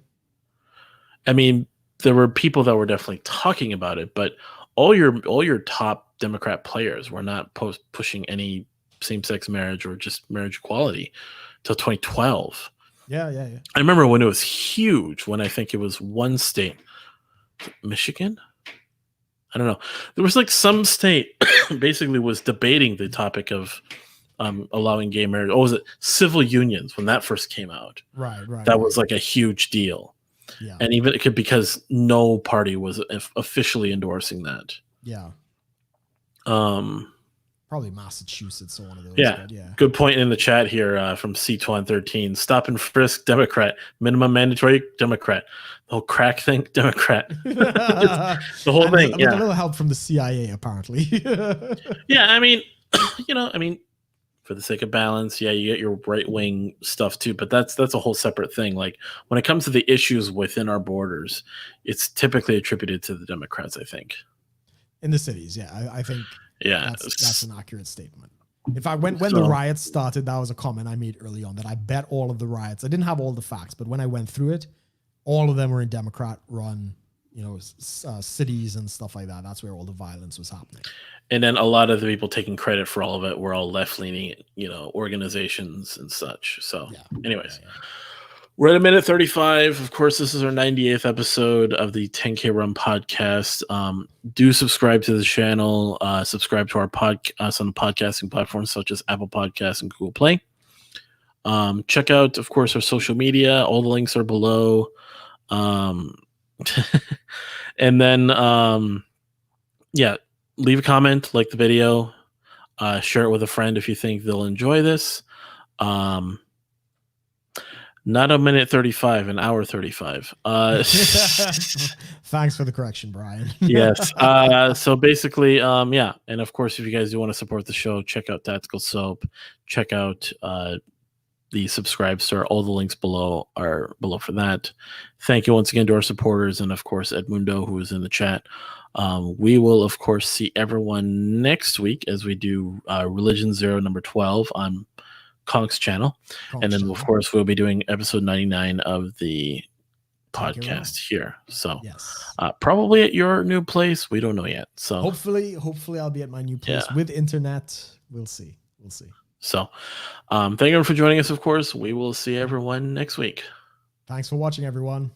I mean, there were people that were definitely talking about it, but all your top Democrat players were not pushing any same-sex marriage or just marriage equality until 2012. Yeah. I remember when it was huge, when I think it was one state, Michigan? I don't know. There was like some state basically was debating the topic of allowing gay marriage. Oh, was it civil unions when that first came out? Right. That was like a huge deal. Yeah. And even it could because no party was officially endorsing that. Yeah. Probably Massachusetts or one of those. Yeah. But yeah. Good point in the chat here from C213. Stop and frisk, Democrat. Minimum mandatory, Democrat. The whole crack thing, Democrat. The whole thing. With a little help from the CIA, apparently. Yeah, I mean, for the sake of balance, yeah, you get your right wing stuff too, but that's a whole separate thing. Like when it comes to the issues within our borders, it's typically attributed to the Democrats, I think. In the cities, yeah, I think that's an accurate statement. In fact, when the riots started, that was a comment I made early on that I bet all of the riots, I didn't have all the facts, but when I went through it, all of them were in Democrat-run, cities and stuff like that. That's where all the violence was happening. And then a lot of the people taking credit for all of it were all left-leaning, organizations and such. So, anyways. We're at 1:35. Of course, this is our 98th episode of the 10K Rum podcast. Do subscribe to the channel. Subscribe to our podcast on the podcasting platforms such as Apple Podcasts and Google Play. Check out, of course, our social media. All the links are below. And then, leave a comment, like the video, share it with a friend if you think they'll enjoy this. Not 1:35, 1:35. Thanks for the correction, Brian. Yes. So basically, and of course, if you guys do want to support the show, check out Tactical Soap. Check out the Subscribe Star. All the links below are below for that. Thank you once again to our supporters, and of course, Edmundo, who is in the chat. We will, of course, see everyone next week as we do Religion Zero number 12 on Conk's channel. And then, of course, we'll be doing episode 99 of the podcast here. So probably at your new place. We don't know yet. So hopefully I'll be at my new place with internet. We'll see. So thank you for joining us, of course. We will see everyone next week. Thanks for watching, everyone.